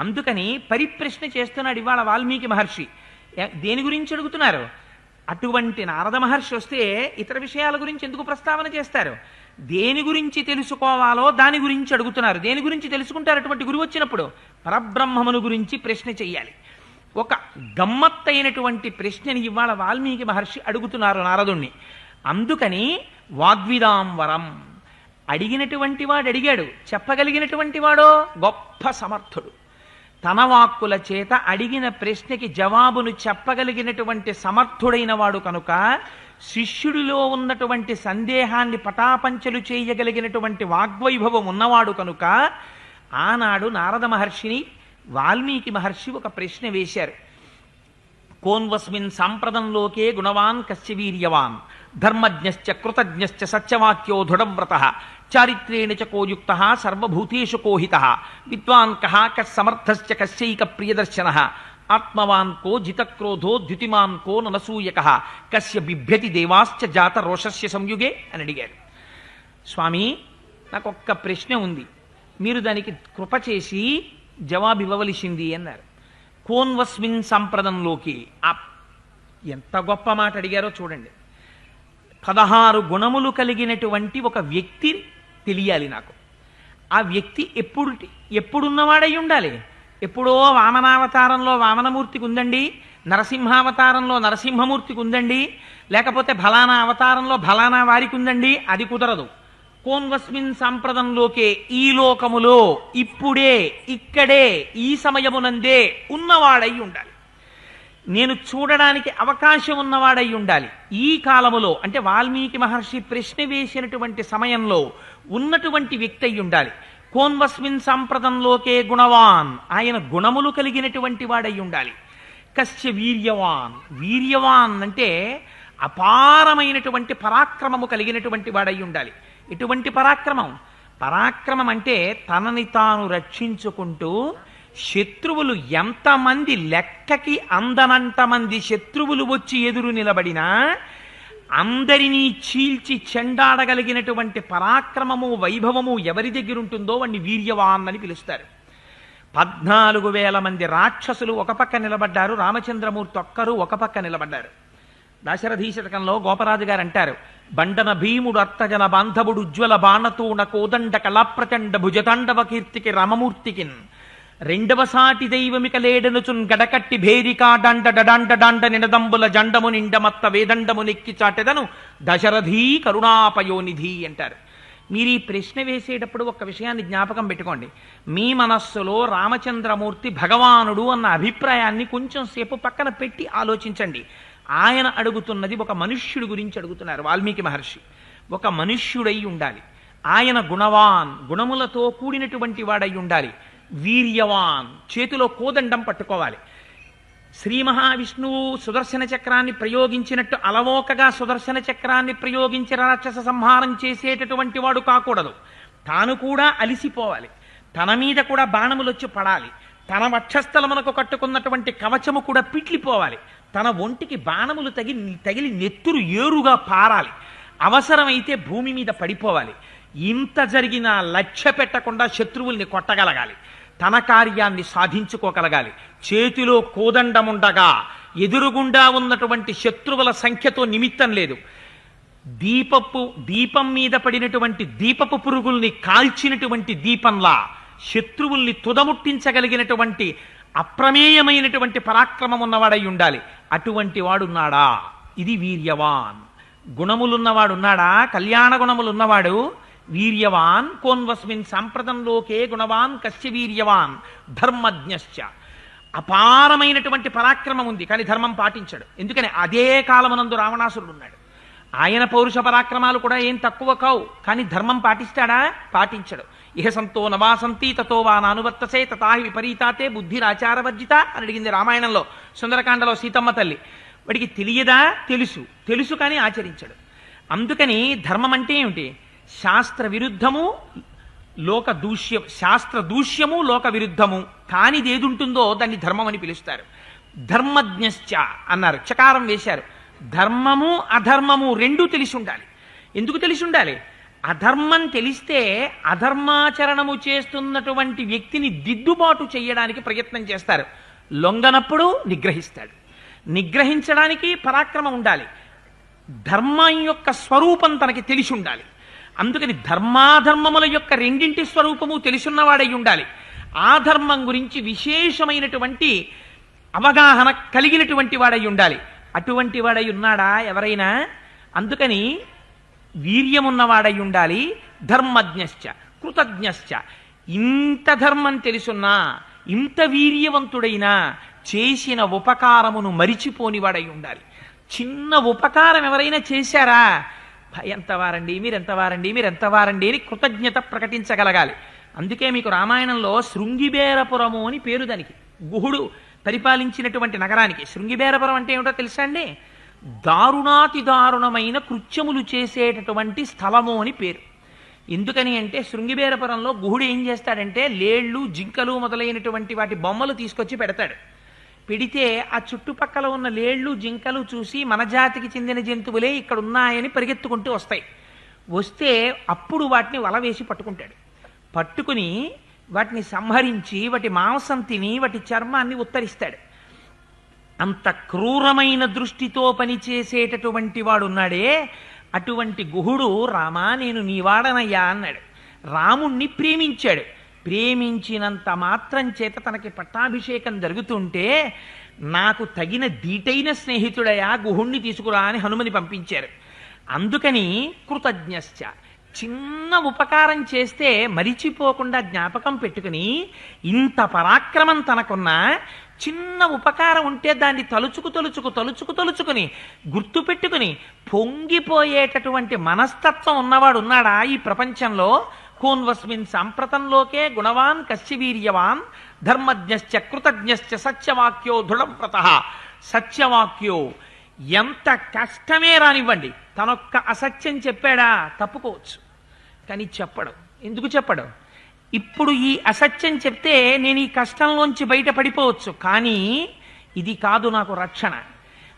అందుకని పరిప్రశ్న చేస్తున్నాడు ఇవాళ వాల్మీకి మహర్షి. దేని గురించి అడుగుతున్నారు? అటువంటి నారద మహర్షి వస్తే ఇతర విషయాల గురించి ఎందుకు ప్రస్తావన చేస్తారు? దేని గురించి తెలుసుకోవాలో దాని గురించి అడుగుతున్నారు. దేని గురించి తెలుసుకుంటారు అటువంటి గురువు వచ్చినప్పుడు? పరబ్రహ్మమును గురించి ప్రశ్న చెయ్యాలి. ఒక గమ్మత్తైనటువంటి ప్రశ్నని ఇవాళ వాల్మీకి మహర్షి అడుగుతున్నారు నారదుణ్ణి. అందుకని వాగ్విదాం వరం. అడిగినటువంటి వాడు అడిగాడు, చెప్పగలిగినటువంటి వాడో గొప్ప సమర్థుడు. తన వాక్కుల చేత అడిగిన ప్రశ్నకి జవాబును చెప్పగలిగినటువంటి సమర్థుడైన వాడు కనుక, శిష్యుడిలో ఉన్నటువంటి సందేహాన్ని పటాపంచలు చేయగలిగినటువంటి వాగ్వైభవం ఉన్నవాడు కనుక, ఆనాడు నారద మహర్షిని వాల్మీకి మహర్షి ఒక ప్రశ్న వేశారు. కోన్వస్మిన్ సాంప్రదంలోకే గుణవాన్ కస్య వీర్యవాన్ ధర్మజ్ఞశ్చ కృతజ్ఞశ్చ సత్యవాక్యో దృఢవ్రతః చారిత్రేణ చ కోయుక్తః సర్వభూతేషు కోహితః విద్వాన్ కః కస్సమర్థశ్చ కస్యైక ప్రియదర్శనః ఆత్మవాన్ కో జితక్రోధో ద్యుతిమాన్ కో ననసూయకః కస్య బిభ్యతి దేవాశ్చ జాత రోషస్య సంయుగే అని అడిగారు. స్వామి, నాకు ఒక్క ప్రశ్న ఉంది, మీరు దానికి కృప చేసి జవాబు ఇవ్వవలసింది అన్నారు. కోన్వస్మిన్ సంప్రదంలోకి. ఎంత గొప్ప మాట అడిగారో చూడండి. 16 గుణములు కలిగినటువంటి ఒక వ్యక్తి తెలియాలి నాకు. ఆ వ్యక్తి ఎప్పుడున్నవాడై ఉండాలి? ఎప్పుడో వామనావతారంలో వామనమూర్తికి ఉందండి, నరసింహావతారంలో నరసింహమూర్తికి ఉందండి, లేకపోతే ఫలానా అవతారంలో ఫలానా వారికి ఉందండి, అది కుదరదు. కోన్వస్మిన్ సంప్రదంలోకే, ఈ లోకములో ఇప్పుడే ఇక్కడే ఈ సమయమునందే ఉన్నవాడై ఉండాలి. నేను చూడడానికి అవకాశం ఉన్నవాడై ఉండాలి. ఈ కాలములో అంటే వాల్మీకి మహర్షి ప్రశ్న వేసినటువంటి సమయంలో ఉన్నటువంటి వ్యక్తి అయి ఉండాలి. కోన్వస్మిన్ సంప్రదంలోకే గుణవాన్, ఆయన గుణములు కలిగినటువంటి వాడై ఉండాలి. కస్య వీర్యవాన్. వీర్యవాన్ అంటే అపారమైనటువంటి పరాక్రమము కలిగినటువంటి వాడై ఉండాలి. ఎటువంటి పరాక్రమం? పరాక్రమం అంటే తనని తాను రక్షించుకుంటూ శత్రువులు ఎంతమంది లెక్కకి అందనంతమంది శత్రువులు వచ్చి ఎదురు నిలబడినా అందరినీ చీల్చి చెండాడగలిగినటువంటి పరాక్రమము వైభవము ఎవరి దగ్గర ఉంటుందో వాడిని వీర్యవాన్ అని పిలుస్తారు. 14,000 మంది రాక్షసులు ఒక పక్క నిలబడ్డారు, రామచంద్రమూర్తి ఒక్కరు ఒక పక్క నిలబడ్డారు. దాశరథీశతకంలో గోపరాజు గారు అంటారు, బండన భీముడు అర్థజన బాంధవుడు ఉజ్వల బాణతూణ కోదండ కళాప్రచండ భుజతాండవ కీర్తికి రామమూర్తికిన్ రెండవ సాటి దైవమిక లేడనుచున్ గడకట్టి భేరికా డండ డడాండ డాండ నినదంబుల జండము నిండమత్త వేదండము నెక్కి చాటెదను దశరథీ కరుణాపయోనిధి అంటారు. మీరు ఈ ప్రశ్న వేసేటప్పుడు ఒక విషయాన్ని జ్ఞాపకం పెట్టుకోండి. మీ మనస్సులో రామచంద్రమూర్తి భగవానుడు అన్న అభిప్రాయాన్ని కొంచెం సేపు పక్కన పెట్టి ఆలోచించండి. ఆయన అడుగుతున్నది ఒక మనుష్యుడి గురించి అడుగుతున్నారు. వాల్మీకి మహర్షి ఒక మనుష్యుడై ఉండాలి. ఆయన గుణవాన్, గుణములతో కూడినటువంటి వాడై ఉండాలి. వీర్యవాన్, చేతిలో కోదండం పట్టుకోవాలి. శ్రీ మహావిష్ణువు సుదర్శన చక్రాన్ని ప్రయోగించినట్టు అలవోకగా సుదర్శన చక్రాన్ని ప్రయోగించి రాక్షస సంహారం చేసేటటువంటి వాడు కాకూడదు. తాను కూడా అలిసిపోవాలి. తన మీద కూడా బాణములు వచ్చి పడాలి. తన వక్షస్థలమునకు కట్టుకున్నటువంటి కవచము కూడా పిట్లిపోవాలి. తన ఒంటికి బాణములు తగిలి నెత్తురు ఏరుగా పారాలి. అవసరమైతే భూమి మీద పడిపోవాలి. ఇంత జరిగినా లక్ష్య పెట్టకుండా శత్రువుల్ని కొట్టగలగాలి. తన కార్యాన్ని సాధించుకోగలగాలి. చేతిలో కోదండముండగా ఎదురుగుండా ఉన్నటువంటి శత్రువుల సంఖ్యతో నిమిత్తం లేదు. దీపం మీద పడినటువంటి దీపపు పురుగుల్ని కాల్చినటువంటి దీపంలా శత్రువుల్ని తుదముట్టించగలిగినటువంటి అప్రమేయమైనటువంటి పరాక్రమం ఉన్నవాడై ఉండాలి. అటువంటి వాడున్నాడా? ఇది వీర్యవాన్. గుణములున్నవాడున్నాడా? కళ్యాణ గుణములున్నవాడు వీర్యవాన్. కోన్వస్మిన్ సాంప్రతంలోకే గుణవాన్ కశ్య వీర్యవాన్ ధర్మజ్ఞశ్చ. అపారమైనటువంటి పరాక్రమం ఉంది, కానీ ధర్మం పాటించాడు. ఎందుకని? అదే కాలమునందు రావణాసురుడు ఉన్నాడు. ఆయన పౌరుష పరాక్రమాలు కూడా ఏం తక్కువ కావు, కానీ ధర్మం పాటిస్తాడా? పాటించడు. ఇహ సంతో నవాసంతి తతో వా నానువర్తసే తథాహి విపరీతాతే బుద్ధిరాచారవర్జిత అని అడిగింది రామాయణంలో సుందరకాండలో సీతమ్మ తల్లి. వాడికి తెలియదా? తెలుసు కానీ ఆచరించడు. అందుకని ధర్మం అంటే ఏమిటి? శాస్త్ర విరుద్ధము లోక దూష్యం, శాస్త్ర దూష్యము లోక విరుద్ధము కానిది ఏది ఉంటుందో దాన్ని ధర్మం అని పిలుస్తారు. ధర్మజ్ఞశ్చ అన్నారు, చకారం వేశారు. ధర్మము అధర్మము రెండూ తెలిసి ఉండాలి. ఎందుకు తెలిసి ఉండాలి? అధర్మం తెలిస్తే అధర్మాచరణము చేస్తున్నటువంటి వ్యక్తిని దిద్దుబాటు చేయడానికి ప్రయత్నం చేస్తారు. లొంగనప్పుడు నిగ్రహిస్తాడు. నిగ్రహించడానికి పరాక్రమం ఉండాలి. ధర్మం యొక్క స్వరూపం తనకి తెలిసి ఉండాలి. అందుకని ధర్మాధర్మముల యొక్క రెండింటి స్వరూపము తెలుసున్నవాడై ఉండాలి. ఆ ధర్మం గురించి విశేషమైనటువంటి అవగాహన కలిగినటువంటి వాడై ఉండాలి. అటువంటి వాడై ఉన్నాడా ఎవరైనా? అందుకని వీర్యమున్నవాడై ఉండాలి. ధర్మజ్ఞశ్చ కృతజ్ఞశ్చ. ఇంత ధర్మం తెలుసున్నా, ఇంత వీర్యవంతుడైనా చేసిన ఉపకారమును మరిచిపోనివాడై ఉండాలి. చిన్న ఉపకారం ఎవరైనా చేశారా? ఎంతవారండి మీరెంతవారండి అని కృతజ్ఞత ప్రకటించగలగాలి. అందుకే మీకు రామాయణంలో శృంగిబేరపురము అని పేరు దానికి. గుహుడు పరిపాలించినటువంటి నగరానికి. శృంగిబేరపురం అంటే ఏమిటో తెలుసా అండి? దారుణాతి దారుణమైన కృత్యములు చేసేటటువంటి స్థలము అని పేరు. ఎందుకని అంటే శృంగిబేరపురంలో గుహుడు ఏం చేస్తాడంటే లేళ్ళు, జింకలు మొదలైనటువంటి వాటి బొమ్మలు తీసుకొచ్చి పెడతాడు. పెడితే ఆ చుట్టుపక్కల ఉన్న లేళ్ళు, జింకలు చూసి మన జాతికి చెందిన జంతువులే ఇక్కడ ఉన్నాయని పరిగెత్తుకుంటూ వస్తాయి. వస్తే అప్పుడు వాటిని వల వేసి పట్టుకుంటాడు. పట్టుకుని వాటిని సంహరించి వాటి మాంసం తిని వాటి చర్మాన్ని ఉత్తరిస్తాడు. అంత క్రూరమైన దృష్టితో పనిచేసేటటువంటి వాడు ఉన్నాడే, అటువంటి గుహుడు రామా నేను నీవాడనయ్యా అన్నాడు. రాముణ్ణి ప్రేమించాడు. ప్రేమించినంత మాత్రం చేత తనకి పట్టాభిషేకం జరుగుతుంటే నాకు తగిన దీటైన స్నేహితుడయా గుహుణ్ణి తీసుకురా అని హనుమని పంపించారు. అందుకని కృతజ్ఞశ్చ, చిన్న ఉపకారం చేస్తే మరిచిపోకుండా జ్ఞాపకం పెట్టుకుని, ఇంత పరాక్రమం తనకున్నా చిన్న ఉపకారం ఉంటే దాన్ని తలుచుకుని గుర్తుపెట్టుకుని పొంగిపోయేటటువంటి మనస్తత్వం ఉన్నవాడు ఉన్నాడా ఈ ప్రపంచంలో? కోన్వస్మిన్ సాంప్రతంలోకే గుణవాన్ కశ్య వీర్యవాన్ ధర్మజ్ఞశ్చ కృతజ్ఞశ్చ సత్యవాక్యో దృఢవ్రతః. సత్యవాక్యో ఎంత కష్టమే రానివ్వండి, తనొక్క అసత్యం చెప్పాడా తప్పుకోవచ్చు, కానీ చెప్పడు. ఎందుకు చెప్పడు? ఇప్పుడు ఈ అసత్యం చెప్తే నేను ఈ కష్టంలోంచి బయట పడిపోవచ్చు, కానీ ఇది కాదు నాకు రక్షణ.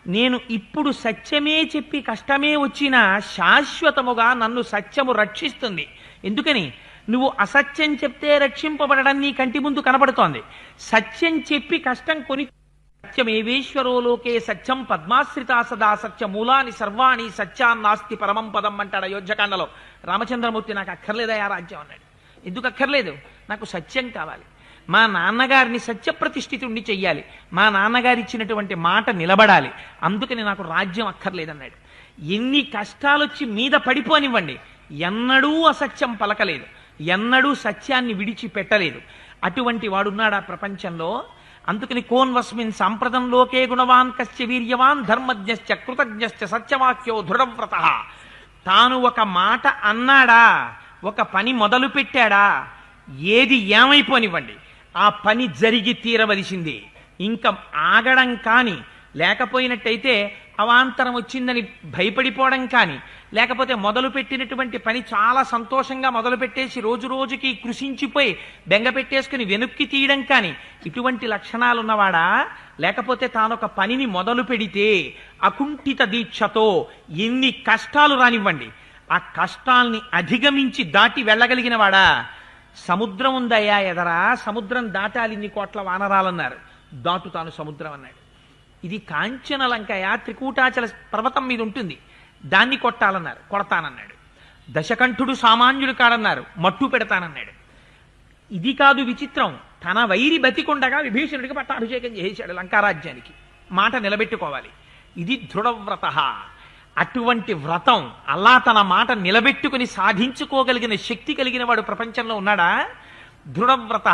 నేను ఇప్పుడు సత్యమే చెప్పి కష్టమే వచ్చినా శాశ్వతముగా నన్ను సత్యము రక్షిస్తుంది. ఎందుకని? నువ్వు అసత్యం చెప్తే రక్షింపబడడం నీ కంటి ముందు కనబడుతోంది. సత్యం చెప్పి కష్టం కొని సత్యమేవేశ్వరో లోకే సత్యం పద్మాశ్రితా సదా సత్య మూలాని సర్వాణి సత్యాన్నాస్తి పరమం పదం అంటాడు అయోధ్యకాండలో. రామచంద్రమూర్తి నాకు అక్కర్లేదా ఆ రాజ్యం అన్నాడు. ఎందుకు అక్కర్లేదు? నాకు సత్యం కావాలి. మా నాన్నగారిని సత్యప్రతిష్ఠితుణ్ణి చెయ్యాలి. మా నాన్నగారు ఇచ్చినటువంటి మాట నిలబడాలి. అందుకని నాకు రాజ్యం అక్కర్లేదన్నాడు. ఎన్ని కష్టాలొచ్చి మీద పడిపోనివ్వండి, ఎన్నడూ అసత్యం పలకలేదు, ఎన్నడూ సత్యాన్ని విడిచిపెట్టలేదు. అటువంటి వాడున్నాడు ఆ ప్రపంచంలో. అందుకని కోన్వస్మిన్ సాంప్రదంలోకే గుణవాన్ కశ్చ వీర్యవాన్ ధర్మజ్ఞశ్చ కృతజ్ఞశ్చ సత్యవాక్యో దృఢవ్రత. తాను ఒక మాట అన్నాడా, ఒక పని మొదలు పెట్టాడా, ఏది ఏమైపోనివ్వండి ఆ పని జరిగి తీరవలసింది. ఇంకా ఆగడం కానీ, లేకపోయినట్టయితే అవాంతరం వచ్చిందని భయపడిపోవడం కానీ, లేకపోతే మొదలుపెట్టినటువంటి పని చాలా సంతోషంగా మొదలుపెట్టేసి రోజు రోజుకి కృషించిపోయి బెంగ పెట్టేసుకుని వెనుక్కి తీయడం కానీ, ఇటువంటి లక్షణాలున్నవాడా? లేకపోతే తానొక పనిని మొదలు పెడితే అకుంఠిత దీక్షతో ఎన్ని కష్టాలు రానివ్వండి ఆ కష్టాల్ని అధిగమించి దాటి వెళ్ళగలిగిన వాడా? సముద్రం ఉందయ్యా ఎదరా, సముద్రం దాటాలి ఇన్ని కోట్ల వానరాలన్నారు, దాటుతాను సముద్రం అన్నాడు. ఇది కాంచనలంకయ త్రికూటాచల పర్వతం మీద ఉంటుంది, దాన్ని కొట్టాలన్నారు, కొడతానన్నాడు. దశకంఠుడు సామాన్యుడు కాడన్నారు, మట్టు పెడతానన్నాడు. ఇది కాదు విచిత్రం, తన వైరి బతికొండగా విభీషణుడికి పట్టాభిషేకం చేశాడు లంకారాజ్యానికి. మాట నిలబెట్టుకోవాలి, ఇది దృఢవ్రత. అటువంటి వ్రతం, అలా తన మాట నిలబెట్టుకుని సాధించుకోగలిగిన శక్తి కలిగిన వాడు ప్రపంచంలో ఉన్నాడా? దృఢవ్రత.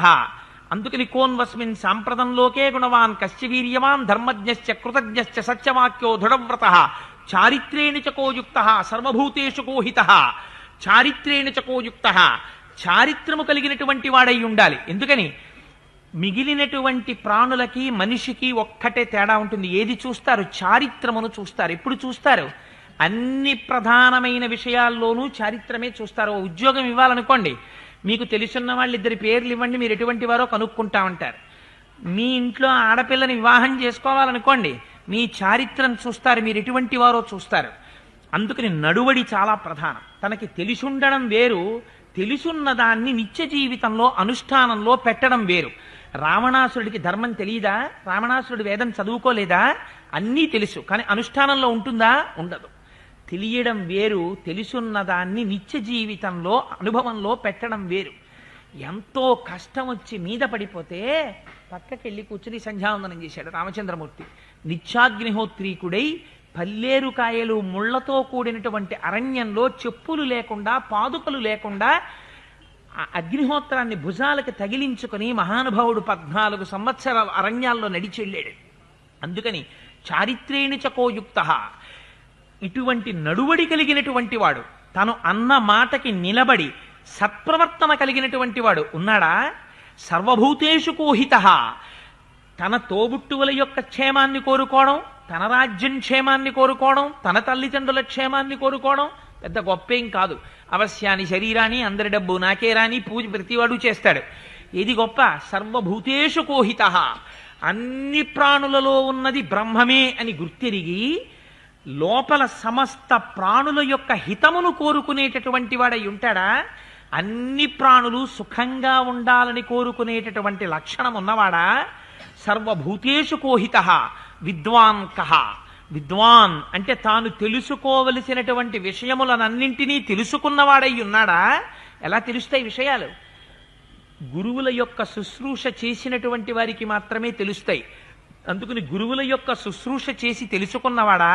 అందుకని కోన్వస్మిన్ సాంప్రదంలోకే గుణవాన్ కశ్చ వీర్యవాన్ ధర్మజ్ఞశ్చ కృతజ్ఞశ్చ సత్యవాక్యో దృఢవ్రత. చారిత్రేణ చకోయుక్త సర్వభూతేషు కోహిత. చారిత్రేణ చకోయుక్త, చారిత్రము కలిగినటువంటి వాడై ఉండాలి. ఎందుకని? మిగిలినటువంటి ప్రాణులకి మనిషికి ఒక్కటే తేడా ఉంటుంది. ఏది చూస్తారు? చారిత్రమును చూస్తారు. ఎప్పుడు చూస్తారు? అన్ని ప్రధానమైన విషయాల్లోనూ చారిత్రమే చూస్తారు. ఉద్యోగం ఇవ్వాలనుకోండి, మీకు తెలుసున్న వాళ్ళు ఇద్దరి పేర్లు ఇవ్వండి, మీరు ఎటువంటి వారో కనుక్కుంటా ఉంటారు. మీ ఇంట్లో ఆడపిల్లని వివాహం చేసుకోవాలనుకోండి, మీ చారిత్రం చూస్తారు, మీరు ఎటువంటి వారో చూస్తారు. అందుకని నడువడి చాలా ప్రధానం. తనకి తెలిసుండడం వేరు, తెలుసున్న దాన్ని నిత్య జీవితంలో అనుష్ఠానంలో పెట్టడం వేరు. రావణాసురుడికి ధర్మం తెలియదా? రావణాసురుడు వేదం చదువుకోలేదా? అన్నీ తెలుసు, కానీ అనుష్ఠానంలో ఉంటుందా? ఉండదు. తెలియడం వేరు, తెలుసున్న దాన్ని నిత్య జీవితంలో అనుభవంలో పెట్టడం వేరు. ఎంతో కష్టం వచ్చి మీద పడిపోతే పక్కకెళ్ళి కూర్చుని సంధ్యావందనం చేశాడు రామచంద్రమూర్తి. నిత్యాగ్నిహోత్రీకుడై పల్లేరుకాయలు ముళ్లతో కూడినటువంటి అరణ్యంలో చెప్పులు లేకుండా, పాదుకలు లేకుండా అగ్నిహోత్రాన్ని భుజాలకు తగిలించుకుని మహానుభావుడు 14 సంవత్సరాల అరణ్యాల్లో నడిచి వెళ్ళాడు. అందుకని చారిత్రేణ చకోయుక్త, ఇటువంటి నడువడి కలిగినటువంటి వాడు, తను అన్న మాటకి నిలబడి సత్ప్రవర్తన కలిగినటువంటి వాడు ఉన్నాడా? సర్వభూతేషు కోహిత. తన తోబుట్టువుల యొక్క క్షేమాన్ని కోరుకోవడం, తన రాజ్యం క్షేమాన్ని కోరుకోవడం, తన తల్లిదండ్రుల క్షేమాన్ని కోరుకోవడం పెద్ద గొప్పేం కాదు. అవశ్యాన్ని శరీరాన్ని, అందరి డబ్బు నాకే రాని పూజ ప్రతివాడు చేస్తాడు. ఏది గొప్ప? సర్వభూతేషు కోహిత. అన్ని ప్రాణులలో ఉన్నది బ్రహ్మమే అని గుర్తిరిగి లోపల సమస్త ప్రాణుల యొక్క హితమును కోరుకునేటటువంటి వాడై ఉంటాడా? అన్ని ప్రాణులు సుఖంగా ఉండాలని కోరుకునేటటువంటి లక్షణం ఉన్నవాడా? సర్వభూతేషు కోహిత. విద్వాన్ కహ. విద్వాన్ అంటే తాను తెలుసుకోవలసినటువంటి విషయములనన్నింటినీ తెలుసుకున్నవాడై ఉన్నాడా? ఎలా తెలుస్తాయి విషయాలు? గురువుల యొక్క శుశ్రూష చేసినటువంటి వారికి మాత్రమే తెలుస్తాయి. అందుకని గురువుల యొక్క శుశ్రూష చేసి తెలుసుకున్నవాడా?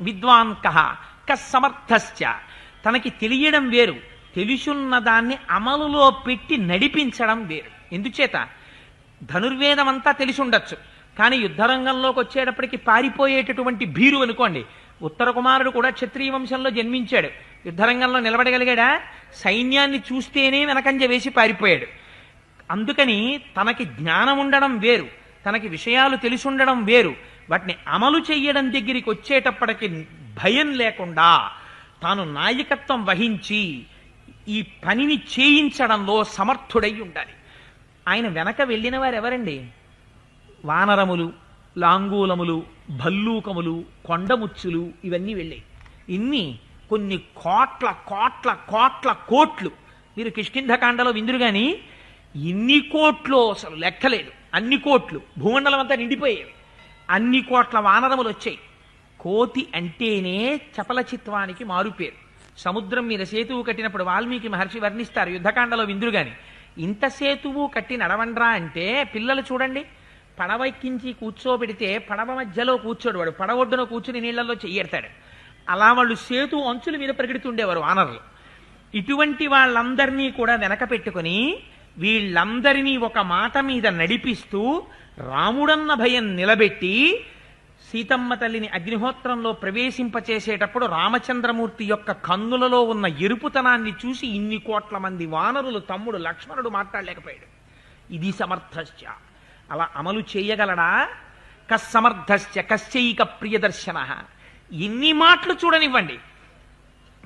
విద్వాన్ కహ. కస్సమర్థశ్చ. తనకి తెలియడం వేరు, తెలుసున్న దాన్ని అమలులో పెట్టి నడిపించడం వేరు. ఎందుచేత? ధనుర్వేదం అంతా తెలిసి ఉండొచ్చు, కానీ యుద్ధరంగంలోకి వచ్చేటప్పటికి పారిపోయేటటువంటి భీరు అనుకోండి. ఉత్తర కుమారుడు కూడా క్షత్రియ వంశంలో జన్మించాడు, యుద్ధరంగంలో నిలబడగలిగాడా? సైన్యాన్ని చూస్తేనే వెనకంజ వేసి పారిపోయాడు. అందుకని తనకి జ్ఞానం ఉండడం వేరు, తనకి విషయాలు తెలిసి ఉండడం వేరు. వాటిని అమలు చెయ్యడం దగ్గరికి వచ్చేటప్పటికి భయం లేకుండా తాను నాయకత్వం వహించి ఈ పనిని చేయించడంలో సమర్థుడై ఉండాలి. ఆయన వెనక వెళ్ళిన వారు ఎవరండి? వానరములు, లాంగూలములు, భల్లూకములు, కొండముచ్చులు, ఇవన్నీ వెళ్ళాయి. ఇన్ని కొన్ని కోట్ల కోట్ల కోట్ల కోట్లు మీరు కిష్కింధకాండలో విందురు కానీ ఎన్ని కోట్లు అసలు లెక్కలేదు, అన్ని కోట్లు, భూమండలం అంతా నిండిపోయేవి, అన్ని కోట్ల వానరములు వచ్చాయి. కోతి అంటేనే చపలచిత్వానికి మారుపేరు. సముద్రం మీద సేతువు కట్టినప్పుడు వాల్మీకి మహర్షి వర్ణిస్తారు యుద్ధకాండలో విందురు గాని, ఇంత సేతువు కట్టి నడవండ్రా అంటే పిల్లలు చూడండి, పడవ ఎక్కించి కూర్చోబెడితే పడవ మధ్యలో కూర్చోడు, వాడు పడవ ఒడ్డున కూర్చుని నీళ్లలో చెయ్యెడతాడు. అలా వాళ్ళు సేతు అంచుల మీద పరిగెడుతుండేవారు వానరులు. ఇటువంటి వాళ్ళందరినీ కూడా వెనక పెట్టుకుని వీళ్ళందరినీ ఒక మాట మీద నడిపిస్తూ రాముడన్న భయం నిలబెట్టి సీతమ్మ తల్లిని అగ్నిహోత్రంలో ప్రవేశింపచేసేటప్పుడు రామచంద్రమూర్తి యొక్క కన్నులలో ఉన్న ఎరుపుతనాన్ని చూసి ఇన్ని కోట్ల మంది వానరులు తమ్ముడు లక్ష్మణుడు మాట్లాడలేకపోయాడు. ఇది సమర్థశ్చ. అలా అమలు చేయగలడా? కస్సమర్థశ్చ కశ్చైక ప్రియదర్శన. ఎన్ని మాటలు చూడనివ్వండి,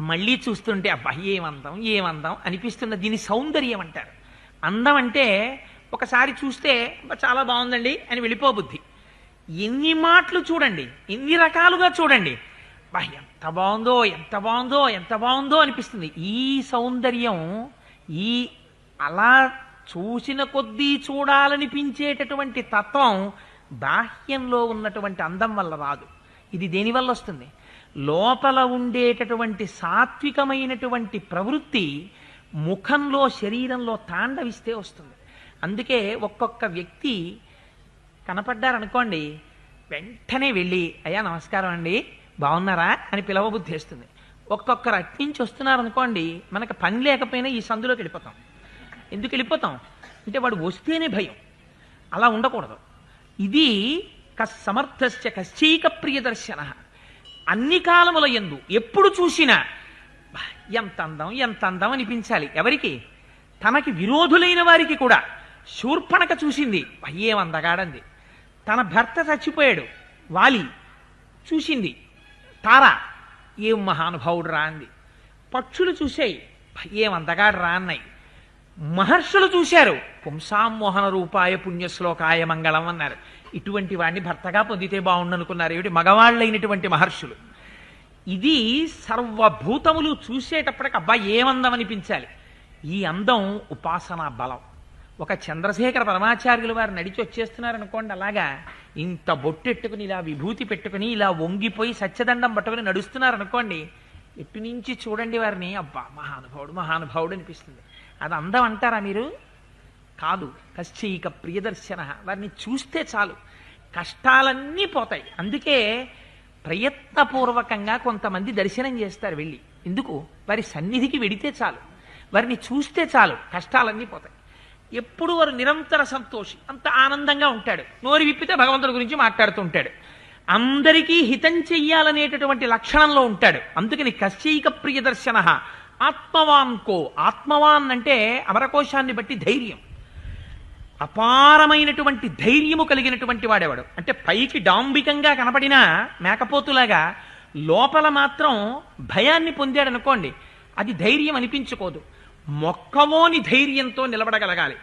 మళ్ళీ చూస్తుంటే అబ్బా ఏమందం ఏమందం అనిపిస్తున్న దీని సౌందర్యం అంటారు. అందం అంటే ఒకసారి చూస్తే చాలా బాగుందండి అని వెళ్ళిపోబుద్ధి. ఎన్ని మాటలు చూడండి, ఎన్ని రకాలుగా చూడండి, బా ఎంత బాగుందో ఎంత బాగుందో ఎంత బాగుందో అనిపిస్తుంది. ఈ సౌందర్యం ఈ అలా చూసిన కొద్దీ చూడాలనిపించేటటువంటి తత్వం బాహ్యంలో ఉన్నటువంటి అందం వల్ల రాదు. ఇది దేనివల్ల వస్తుంది? లోపల ఉండేటటువంటి సాత్వికమైనటువంటి ప్రవృత్తి ముఖంలో శరీరంలో తాండవిస్తే వస్తుంది. అందుకే ఒక్కొక్క వ్యక్తి కనపడ్డారనుకోండి, వెంటనే వెళ్ళి అయ్యా నమస్కారం అండి బాగున్నారా అని పిలవబుద్ధి వేస్తుంది. ఒక్కొక్కరు అట్నుంచి వస్తున్నారనుకోండి, మనకు పని లేకపోయినా ఈ సందులోకి వెళ్ళిపోతాం. ఎందుకు వెళ్ళిపోతాం అంటే వాడు వస్తేనే భయం. అలా ఉండకూడదు. ఇది కస్సమర్థశ్చ కశ్చైక ప్రియదర్శన. అన్ని కాలముల యందు ఎప్పుడు చూసినా ఎంత అందం ఎంత అందం అనిపించాలి. ఎవరికి? తనకి విరోధులైన వారికి కూడా. శూర్పణక చూసింది, ఏం అందగాడంది. తన భర్త చచ్చిపోయాడు వాలి, చూసింది తార, ఏం మహానుభావుడు రా అంది. పక్షులు చూసాయి, ఏం అందగాడు రా అన్నాయి. మహర్షులు చూశారు, పుంసామోహన రూపాయ పుణ్యశ్లోకాయ మంగళం అన్నారు. ఇటువంటి వాడిని భర్తగా పొందితే బాగుండనుకున్నారు ఏమిటి మగవాళ్ళైనటువంటి మహర్షులు. ఇది సర్వభూతములు చూసేటప్పటికి అబ్బా ఏమందం అనిపించాలి. ఈ అందం ఉపాసనా బలం. ఒక చంద్రశేఖర పరమాచార్యులు వారు నడిచి వచ్చేస్తున్నారనుకోండి, అలాగా ఇంత బొట్టెట్టుకుని ఇలా విభూతి పెట్టుకుని ఇలా వంగిపోయి సత్యదండం పట్టుకుని నడుస్తున్నారనుకోండి, ఎటు నుంచి చూడండి వారిని, అబ్బా మహానుభావుడు మహానుభావుడు అనిపిస్తుంది. అది అందం అంటారా మీరు? కాదు. కశ్చైక ప్రియదర్శన. వారిని చూస్తే చాలు కష్టాలన్నీ పోతాయి. అందుకే ప్రయత్నపూర్వకంగా కొంతమంది దర్శనం చేస్తారు వెళ్ళి. ఎందుకు? వారి సన్నిధికి వెడితే చాలు, వారిని చూస్తే చాలు కష్టాలన్నీ పోతాయి. ఎప్పుడు వారు నిరంతర సంతోషి, అంత ఆనందంగా ఉంటాడు. నోరు విప్పితే భగవంతుడి గురించి మాట్లాడుతూ ఉంటాడు. అందరికీ హితం చెయ్యాలనేటటువంటి లక్షణంలో ఉంటాడు. అందుకని కశ్చైక ప్రియదర్శన. ఆత్మవాన్ కో. ఆత్మవాన్ అంటే అమరకోశాన్ని బట్టి ధైర్యం, అపారమైనటువంటి ధైర్యము కలిగినటువంటి వాడేవాడు. అంటే పైకి డాంబికంగా కనపడినా మేకపోతులాగా లోపల మాత్రం భయాన్ని పొందాడనుకోండి, అది ధైర్యం అనిపించుకోదు. మొక్కవోని ధైర్యంతో నిలబడగలగాలి.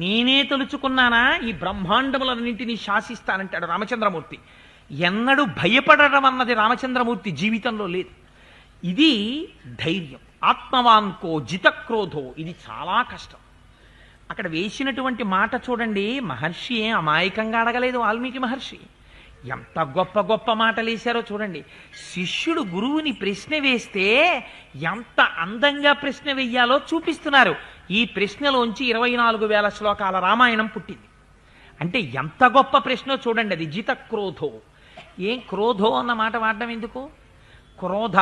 నేనే తలుచుకున్నానా ఈ బ్రహ్మాండములన్నింటినీ శాసిస్తానంటాడు రామచంద్రమూర్తి. ఎన్నడూ భయపడడం అన్నది రామచంద్రమూర్తి జీవితంలో లేదు. ఇది ధైర్యం. ఆత్మవాన్కో జితక్రోధో. ఇది చాలా కష్టం. అక్కడ వేసినటువంటి మాట చూడండి, మహర్షి ఏం అమాయకంగా అడగలేదు. వాల్మీకి మహర్షి ఎంత గొప్ప గొప్ప మాటలు వేశారో చూడండి. శిష్యుడు గురువుని ప్రశ్న వేస్తే ఎంత అందంగా ప్రశ్న వెయ్యాలో చూపిస్తున్నారు. ఈ ప్రశ్నలోంచి 24,000 శ్లోకాల రామాయణం పుట్టింది. అంటే ఎంత గొప్ప ప్రశ్న చూడండి. అది జితక్రోధో. ఏం క్రోధో అన్న మాట వాడడం ఎందుకు? క్రోధ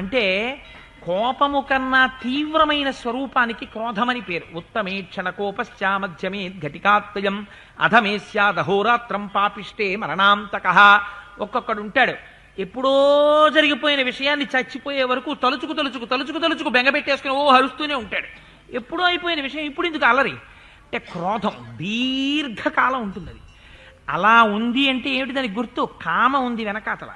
అంటే కోపము కన్నా తీవ్రమైన స్వరూపానికి క్రోధమని పేరు. ఉత్తమే క్షణకోపశ్చా మధ్యమే ఘటికాత్వయం అధమే స్యాదహోరాత్రం పాపిష్టే మరణాంతక. ఒక్కొక్కడు ఉంటాడు, ఎప్పుడో జరిగిపోయిన విషయాన్ని చచ్చిపోయే వరకు తలుచుకు తలుచుకు తలుచుకు తలుచుకు బెంగపెట్టేసుకుని ఓ హరుస్తూనే ఉంటాడు. ఎప్పుడో అయిపోయిన విషయం ఇప్పుడు ఎందుకు అలరి? అంటే క్రోధం దీర్ఘకాలం ఉంటుంది. అది అలా ఉంది అంటే ఏమిటి దానికి గుర్తు? కామ ఉంది వెనకాతల,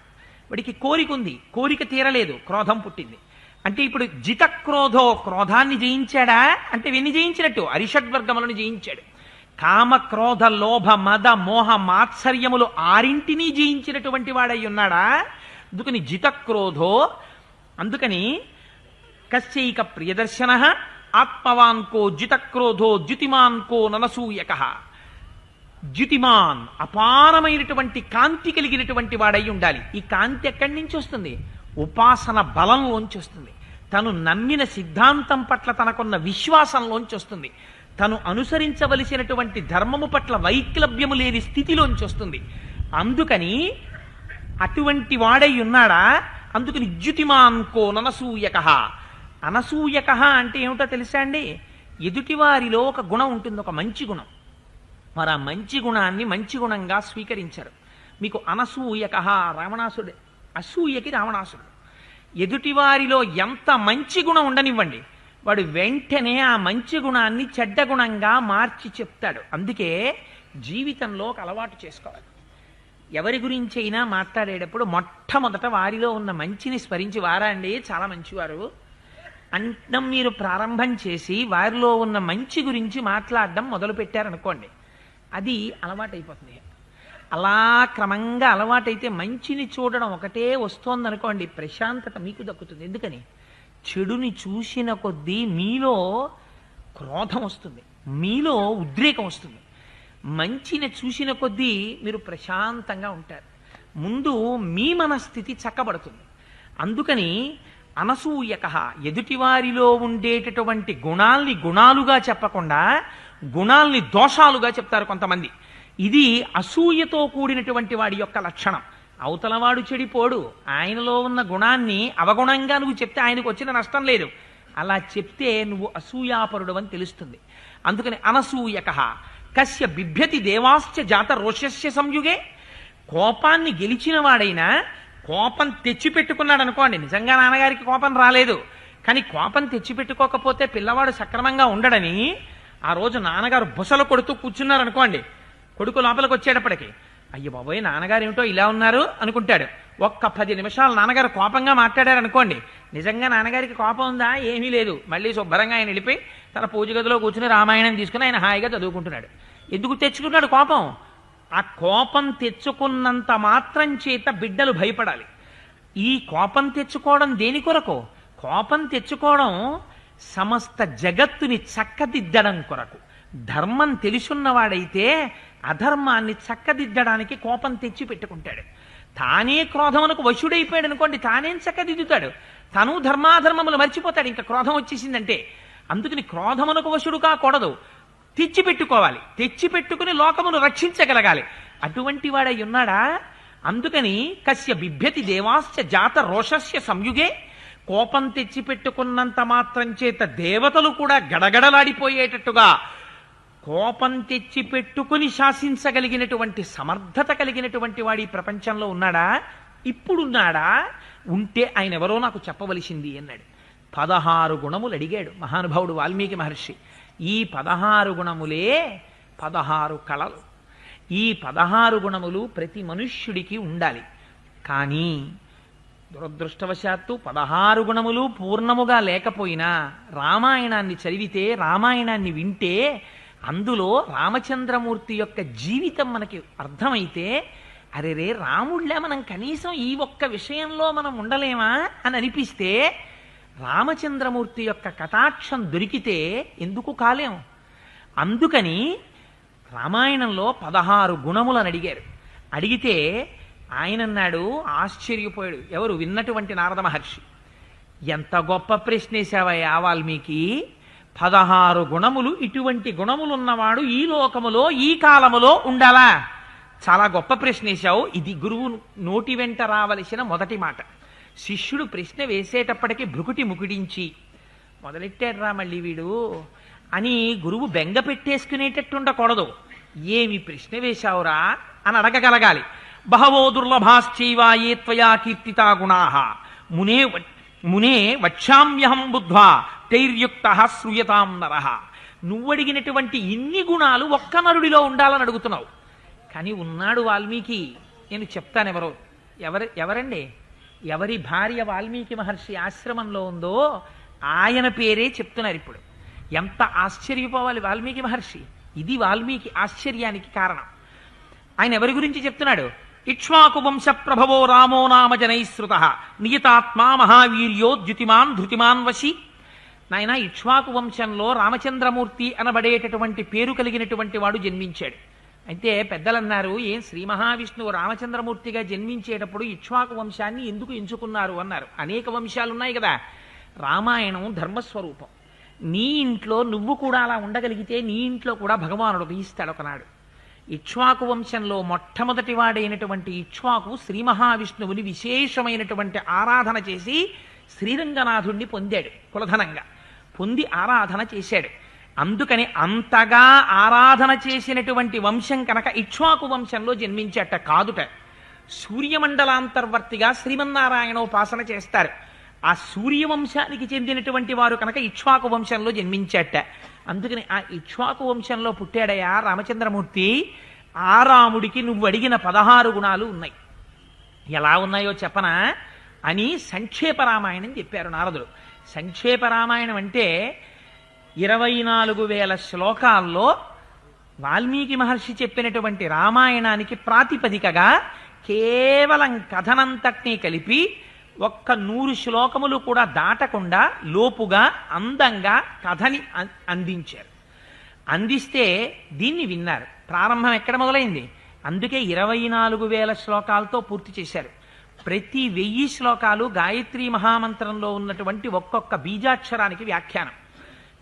వాడికి కోరిక ఉంది, కోరిక తీరలేదు, క్రోధం పుట్టింది. అంటే ఇప్పుడు జితక్రోధో, క్రోధాన్ని జయించాడా అంటే వెన్ని జయించినట్టు అరిషడ్వర్గములను జయించాడు. కామ క్రోధ లోభ మద మోహ మాత్సర్యములు ఆరింటినీ జయించినటువంటి వాడై ఉన్నాడా? అందుకని జితక్రోధో. అందుకని కశ్చైక ప్రియదర్శన ఆత్మవాన్ కో జితక్రోధో ద్యుతిమాన్ కో ననసూయక. ద్యుతిమాన్ అపారమైనటువంటి కాంతి కలిగినటువంటి వాడై ఉండాలి. ఈ కాంతి ఎక్కడి నుంచి వస్తుంది? ఉపాసన బలంలోంచి వస్తుంది. తను నమ్మిన సిద్ధాంతం పట్ల తనకున్న విశ్వాసంలోంచి వస్తుంది. తను అనుసరించవలసినటువంటి ధర్మము పట్ల వైక్లభ్యము లేని స్థితిలోంచి వస్తుంది. అందుకని అటువంటి వాడై ఉన్నాడా? అందుకని ద్యుతిమాన్ కో ననసూయక. అనసూయక అంటే ఏమిటో తెలుసా అండి? ఎదుటివారిలో ఒక గుణం ఉంటుంది, ఒక మంచి గుణం. మరి ఆ మంచి గుణాన్ని మంచి గుణంగా స్వీకరించారు. మీకు అనసూయక, రావణాసుడు అసూయకి రావణాసుడు. ఎదుటివారిలో ఎంత మంచి గుణం ఉండనివ్వండి, వాడు వెంటనే ఆ మంచి గుణాన్ని చెడ్డ గుణంగా మార్చి చెప్తాడు. అందుకే జీవితంలో ఒక అలవాటు చేసుకోవాలి. ఎవరి గురించి అయినా మాట్లాడేటప్పుడు మొట్టమొదట వారిలో ఉన్న మంచిని స్మరించి, వారా అండి చాలా మంచివారు అంటం మీరు ప్రారంభం చేసి వారిలో ఉన్న మంచి గురించి మాట్లాడడం మొదలు పెట్టారనుకోండి, అది అలవాటైపోతుంది. అలా క్రమంగా అలవాటైతే మంచిని చూడడం ఒకటే వస్తోందనుకోండి, ప్రశాంతత మీకు దక్కుతుంది. ఎందుకని? చెడుని చూసిన కొద్దీ మీలో క్రోధం వస్తుంది, మీలో ఉద్రేకం వస్తుంది. మంచిని చూసిన కొద్దీ మీరు ప్రశాంతంగా ఉంటారు. ముందు మీ మనస్థితి చక్కబడుతుంది. అందుకని అనసూయక, ఎదుటివారిలో ఉండేటటువంటి గుణాల్ని గుణాలుగా చెప్పకుండా గుణాల్ని దోషాలుగా చెప్తారు కొంతమంది. ఇది అసూయతో కూడినటువంటి వాడి యొక్క లక్షణం. అవతలవాడు చెడిపోడు, ఆయనలో ఉన్న గుణాన్ని అవగుణంగా నువ్వు చెప్తే ఆయనకు వచ్చిన నష్టం లేదు. అలా చెప్తే నువ్వు అసూయాపరుడు అని తెలుస్తుంది. అందుకని అనసూయక. కస్య బిభ్యతి దేవాశ్చ జాత రోషస్య సంయుగే. కోపాన్ని గెలిచిన వాడైనా కోపం తెచ్చిపెట్టుకున్నాడు అనుకోండి, నిజంగా నాన్నగారికి కోపం రాలేదు, కానీ కోపం తెచ్చిపెట్టుకోకపోతే పిల్లవాడు సక్రమంగా ఉండడని ఆ రోజు నాన్నగారు బుసలు కొడుతూ కూర్చున్నారనుకోండి, కొడుకు లోపలికి వచ్చేటప్పటికి అయ్యో బాబోయ్ నాన్నగారు ఏమిటో ఇలా ఉన్నారు అనుకుంటాడు. ఒక్క 10 నిమిషాలు నాన్నగారు కోపంగా మాట్లాడారు అనుకోండి, నిజంగా నాన్నగారికి కోపం ఉందా? ఏమీ లేదు. మళ్ళీ శుభ్రంగా ఆయన వెళ్ళిపోయి తన పూజ గదిలో కూర్చుని రామాయణం తీసుకుని ఆయన హాయిగా చదువుకుంటున్నాడు. ఎందుకు తెచ్చుకున్నాడు కోపం? ఆ కోపం తెచ్చుకున్నంత మాత్రం చేత బిడ్డలు భయపడాలి. ఈ కోపం తెచ్చుకోవడం దేని కొరకు? కోపం తెచ్చుకోవడం సమస్త జగత్తుని చక్కదిద్దడం కొరకు. ధర్మం తెలుసున్నవాడైతే అధర్మాన్ని చక్కదిద్దడానికి కోపం తెచ్చి పెట్టుకుంటాడు. తానే క్రోధమునకు వశుడైపోయాడు అనుకోండి, తానేం చక్కదిద్దుతాడు? తను ధర్మాధర్మములు మర్చిపోతాడు ఇంకా క్రోధం వచ్చేసిందంటే. అందుకని క్రోధమునకు వశుడు కాకూడదు, తెచ్చిపెట్టుకోవాలి. తెచ్చిపెట్టుకుని లోకమును రక్షించగలగాలి. అటువంటి వాడై ఉన్నాడా? అందుకని కస్య బిభ్యతి దేవాశ్చ జాత రోషస్య సంయుగే. కోపం తెచ్చిపెట్టుకున్నంత మాత్రం చేత దేవతలు కూడా గడగడలాడిపోయేటట్టుగా కోపం తెచ్చిపెట్టుకుని శాసించగలిగినటువంటి సమర్థత కలిగినటువంటి వాడి ప్రపంచంలో ఉన్నాడా? ఇప్పుడున్నాడా? ఉంటే ఆయన ఎవరో నాకు చెప్పవలసింది అన్నాడు. 16 గుణములు అడిగాడు మహానుభావుడు వాల్మీకి మహర్షి. ఈ 16 గుణములే 16 కళలు. ఈ 16 గుణములు ప్రతి మనుష్యుడికి ఉండాలి. కానీ దురదృష్టవశాత్తు 16 గుణములు పూర్ణముగా లేకపోయినా రామాయణాన్ని చదివితే, రామాయణాన్ని వింటే, అందులో రామచంద్రమూర్తి యొక్క జీవితం మనకి అర్థమైతే, అరే రే రాముళ్ళే మనం కనీసం ఈ ఒక్క విషయంలో మనం ఉండలేమా అని అనిపిస్తే, రామచంద్రమూర్తి యొక్క కటాక్షం దొరికితే ఎందుకు కాలేం? అందుకని రామాయణంలో 16 గుణములను అడిగారు. అడిగితే ఆయన అన్నాడు, ఆశ్చర్యపోయాడు ఎవరు? విన్నటువంటి నారద మహర్షి. ఎంత గొప్ప ప్రశ్న వేశావయ్యా వాల్మీకి! 16 గుణములు, ఇటువంటి గుణములున్నవాడు ఈ లోకములో ఈ కాలములో ఉండాలా? చాలా గొప్ప ప్రశ్న వేశావు. ఇది గురువు నోటి వెంట రావలసిన మొదటి మాట. శిష్యుడు ప్రశ్న వేసేటప్పటికీ భృకుటి ముకుడించి మొదలెట్టాడు రా మళ్ళీ వీడు అని గురువు బెంగ పెట్టేసుకునేటట్టు ఉండకూడదు. ఏమి ప్రశ్న వేశావురా అని అడగగలగాలి. బహవో దుర్లభాశ్చైవా ఏ త్వయా కీర్తితా గుణాః మునే వక్ష్యామ్యహం బుద్ధ్వా తైర్యుక్త శ్రూయతాం నరః. నువ్వడిగినటువంటి ఇన్ని గుణాలు ఒక్క నరుడిలో ఉండాలని అడుగుతున్నావు. కానీ ఉన్నాడు వాల్మీకి. నేను చెప్తాను ఎవరండి? ఎవరి భార్య వాల్మీకి మహర్షి ఆశ్రమంలో ఉందో ఆయన పేరే చెప్తున్నారు ఇప్పుడు. ఎంత ఆశ్చర్యపోవాలి వాల్మీకి మహర్షి! ఇది వాల్మీకి ఆశ్చర్యానికి కారణం. ఆయన ఎవరి గురించి చెప్తున్నాడు? ఇక్ష్వాకు వంశ ప్రభవో రామో నామ జనైశ్రుత నియతాత్మా మహావీర్యో ద్యుతిమాన్ ధృతిమాన్ వశి. నాయన ఇక్ష్వాకు వంశంలో రామచంద్రమూర్తి అనబడేటటువంటి పేరు కలిగినటువంటి వాడు జన్మించాడు. అయితే పెద్దలన్నారు, ఏం శ్రీ మహావిష్ణువు రామచంద్రమూర్తిగా జన్మించేటప్పుడు ఇక్ష్వాకు వంశాన్ని ఎందుకు ఎంచుకున్నారు అన్నారు. అనేక వంశాలు ఉన్నాయి కదా. రామాయణం ధర్మస్వరూపం. నీ ఇంట్లో నువ్వు కూడా అలా ఉండగలిగితే నీ ఇంట్లో కూడా భగవానుడు ఉదయిస్తాడు ఒకనాడు. ఇక్ష్వాకు వంశంలో మొట్టమొదటి వాడైనటువంటి ఇక్ష్వాకు శ్రీ మహావిష్ణువుని విశేషమైనటువంటి ఆరాధన చేసి శ్రీరంగనాథుణ్ణి పొందాడు. కులధనంగా పొంది ఆరాధన చేశాడు. అందుకని అంతగా ఆరాధన చేసినటువంటి వంశం కనుక ఇక్ష్వాకు వంశంలో జన్మించట కాదుట. సూర్యమండలాంతర్వర్తిగా శ్రీమన్నారాయణోపాసన చేస్తారు. ఆ సూర్యవంశానికి చెందినటువంటి వారు కనుక ఇక్ష్వాకు వంశంలో జన్మించట. అందుకని ఆ ఇక్ష్వాకు వంశంలో పుట్టాడయా రామచంద్రమూర్తి. ఆ రాముడికి నువ్వు అడిగిన 16 గుణాలు ఉన్నాయి. ఎలా ఉన్నాయో చెప్పనా అని సంక్షేప రామాయణం చెప్పారు నారదుడు. సంక్షేప రామాయణం అంటే 24,000 శ్లోకాల్లో వాల్మీకి మహర్షి చెప్పినటువంటి రామాయణానికి ప్రాతిపదికగా కేవలం కథనంతటినీ కలిపి ఒక్క 100 శ్లోకములు కూడా దాటకుండా లోపుగా అందంగా కథని అందించారు. అందిస్తే దీన్ని విన్నారు. ప్రారంభం ఎక్కడ మొదలైంది? అందుకే 24,000 శ్లోకాలతో పూర్తి చేశారు. ప్రతి 1000 శ్లోకాలు గాయత్రీ మహామంత్రంలో ఉన్నటువంటి ఒక్కొక్క బీజాక్షరానికి వ్యాఖ్యానం.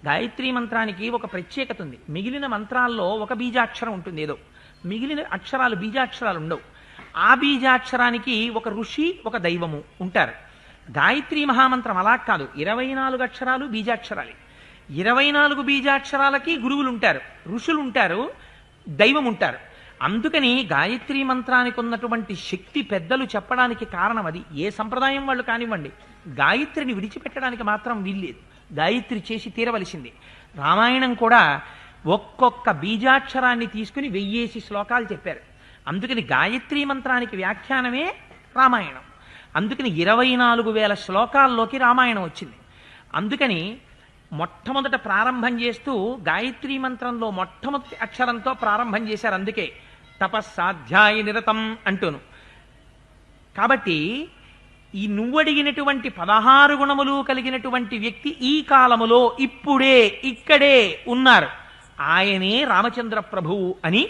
గాయత్రీ మంత్రానికి ఒక ప్రత్యేకత ఉంది. మిగిలిన మంత్రాల్లో ఒక బీజాక్షరం ఉంటుంది ఏదో, మిగిలిన అక్షరాలు బీజాక్షరాలు ఉండవు. ఆ బీజాక్షరానికి ఒక ఋషి ఒక దైవము ఉంటారు. గాయత్రీ మహామంత్రం అలా కాదు, 24 అక్షరాలు బీజాక్షరాలు. 24 బీజాక్షరాలకి గురువులు ఉంటారు, ఋషులు ఉంటారు, దైవం ఉంటారు. అందుకని గాయత్రీ మంత్రానికి ఉన్నటువంటి శక్తి పెద్దలు చెప్పడానికి కారణం అది. ఏ సంప్రదాయం వాళ్ళు కానివ్వండి, గాయత్రిని విడిచిపెట్టడానికి మాత్రం వీల్లేదు. గాయత్రి చేసి తీరవలసింది. రామాయణం కూడా ఒక్కొక్క బీజాక్షరాన్ని తీసుకుని 1000 శ్లోకాలు చెప్పారు. అందుకని గాయత్రీ మంత్రానికి వ్యాఖ్యానమే రామాయణం. అందుకని 24,000 శ్లోకాల్లోకి రామాయణం వచ్చింది. అందుకని మొట్టమొదట ప్రారంభం చేస్తూ గాయత్రీ మంత్రంలో మొట్టమొదటి అక్షరంతో ప్రారంభం చేశారు. అందుకే తపస్సాధ్యాయ నిరతం అంటూను. కాబట్టి ఈ నువ్వు అడిగినటువంటి 16 గుణములు కలిగినటువంటి వ్యక్తి ఈ కాలములో ఇప్పుడే ఇక్కడే ఉన్నారు. ఆయనే రామచంద్ర ప్రభువు అని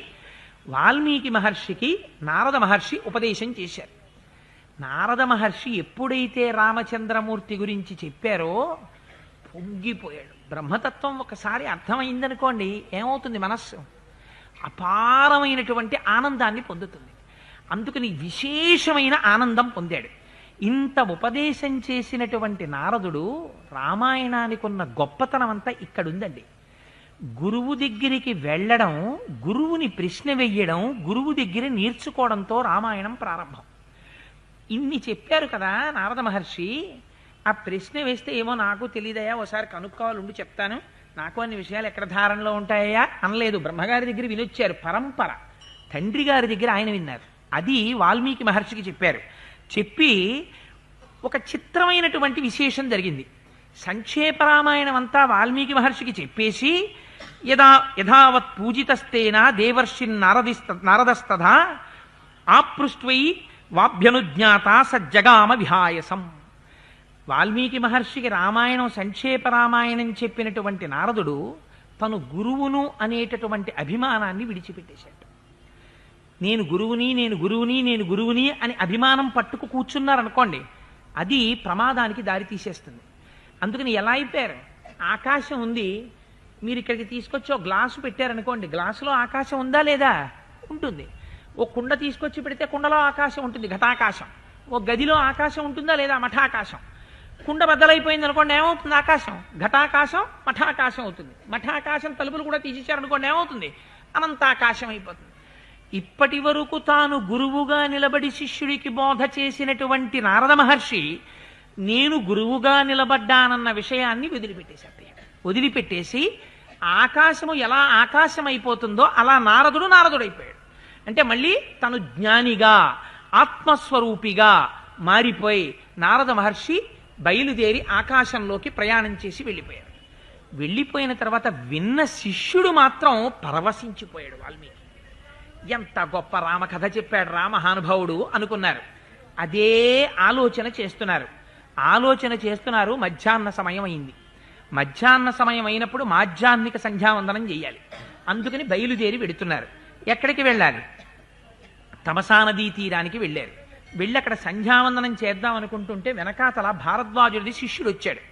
వాల్మీకి మహర్షికి నారద మహర్షి ఉపదేశం చేశారు. నారద మహర్షి ఎప్పుడైతే రామచంద్రమూర్తి గురించి చెప్పారో పొంగిపోయాడు. బ్రహ్మతత్వం ఒకసారి అర్థమైందనుకోండి ఏమవుతుంది? మనస్సు అపారమైనటువంటి ఆనందాన్ని పొందుతుంది. అందుకని విశేషమైన ఆనందం పొందాడు. ఇంత ఉపదేశం చేసినటువంటి నారదుడు రామాయణానికి ఉన్న గొప్పతనం అంతా ఇక్కడుందండి. గురువు దగ్గరికి వెళ్ళడం, గురువుని ప్రశ్న వెయ్యడం, గురువు దగ్గర నేర్చుకోవడంతో రామాయణం ప్రారంభం. ఇన్ని చెప్పారు కదా నారద మహర్షి. ఆ ప్రశ్న వేస్తే ఏమో నాకు తెలియదయా, ఒకసారి కనుక్కోవాలి ఉండి చెప్తాను, నాకు అన్ని విషయాలు ఎక్కడ ధారణలో ఉంటాయా అనలేదు. బ్రహ్మగారి దగ్గర వినొచ్చారు. పరంపర తండ్రి గారి దగ్గర ఆయన విన్నారు. అది వాల్మీకి మహర్షికి చెప్పారు. చెప్పి ఒక చిత్రమైనటువంటి విశేషం జరిగింది. సంక్షేప రామాయణం అంతా వాల్మీకి మహర్షికి చెప్పేసి యథావత్ పూజితస్తేన దేవర్షి నారదస్తథా ఆపృష్ట్వై వాభ్యనుజ్ఞాత సజ్జగామ విహాయసం. వాల్మీకి మహర్షికి రామాయణం సంక్షేప రామాయణం చెప్పినటువంటి నారదుడు తను గురువును అనేటటువంటి అభిమానాన్ని విడిచిపెట్టేశాడు. నేను గురువుని, నేను గురువుని, నేను గురువుని అని అభిమానం పట్టుకు కూర్చున్నారనుకోండి, అది ప్రమాదానికి దారి తీసేస్తుంది. అందుకని ఎలా అయిపోయారు? ఆకాశం ఉంది, మీరు ఇక్కడికి తీసుకొచ్చి ఒక గ్లాసు పెట్టారనుకోండి, గ్లాసులో ఆకాశం ఉందా లేదా? ఉంటుంది. ఓ కుండ తీసుకొచ్చి పెడితే కుండలో ఆకాశం ఉంటుంది, ఘటాకాశం. ఓ గదిలో ఆకాశం ఉంటుందా లేదా? మఠాకాశం. కుండ బద్దలైపోయింది అనుకోండి, ఏమవుతుంది? ఆకాశం ఘటాకాశం మఠాకాశం అవుతుంది. మఠాకాశం తలుపులు కూడా తీసేశారనుకోండి, ఏమవుతుంది? అనంతాకాశం అయిపోతుంది. ఇప్పటి వరకు తాను గురువుగా నిలబడి శిష్యుడికి బోధ చేసినటువంటి నారద మహర్షి నేను గురువుగా నిలబడ్డానన్న విషయాన్ని వదిలిపెట్టేశాడు. వదిలిపెట్టేసి ఆకాశము ఎలా ఆకాశం అయిపోతుందో అలా నారదుడైపోయాడు. అంటే మళ్ళీ తను జ్ఞానిగా ఆత్మస్వరూపిగా మారిపోయి నారద మహర్షి బయలుదేరి ఆకాశంలోకి ప్రయాణం చేసి వెళ్ళిపోయాడు. వెళ్ళిపోయిన తర్వాత విన్న శిష్యుడు మాత్రం పరవశించిపోయాడు. వాల్మీకి ఎంత గొప్ప రామకథ చెప్పాడు రామహానుభావుడు అనుకున్నారు. అదే ఆలోచన చేస్తున్నారు. మధ్యాహ్న సమయం అయింది. మధ్యాహ్న సమయం అయినప్పుడు మాధ్యాహ్నిక సంధ్యావందనం చేయాలి. అందుకని బయలుదేరి వెడుతున్నారు. ఎక్కడికి వెళ్ళాలి? తమసా నదీ తీరానికి వెళ్ళారు. వెళ్ళి అక్కడ సంధ్యావందనం చేద్దాం అనుకుంటుంటే వెనకాతల భారద్వాజుడిది శిష్యుడు వచ్చాడు.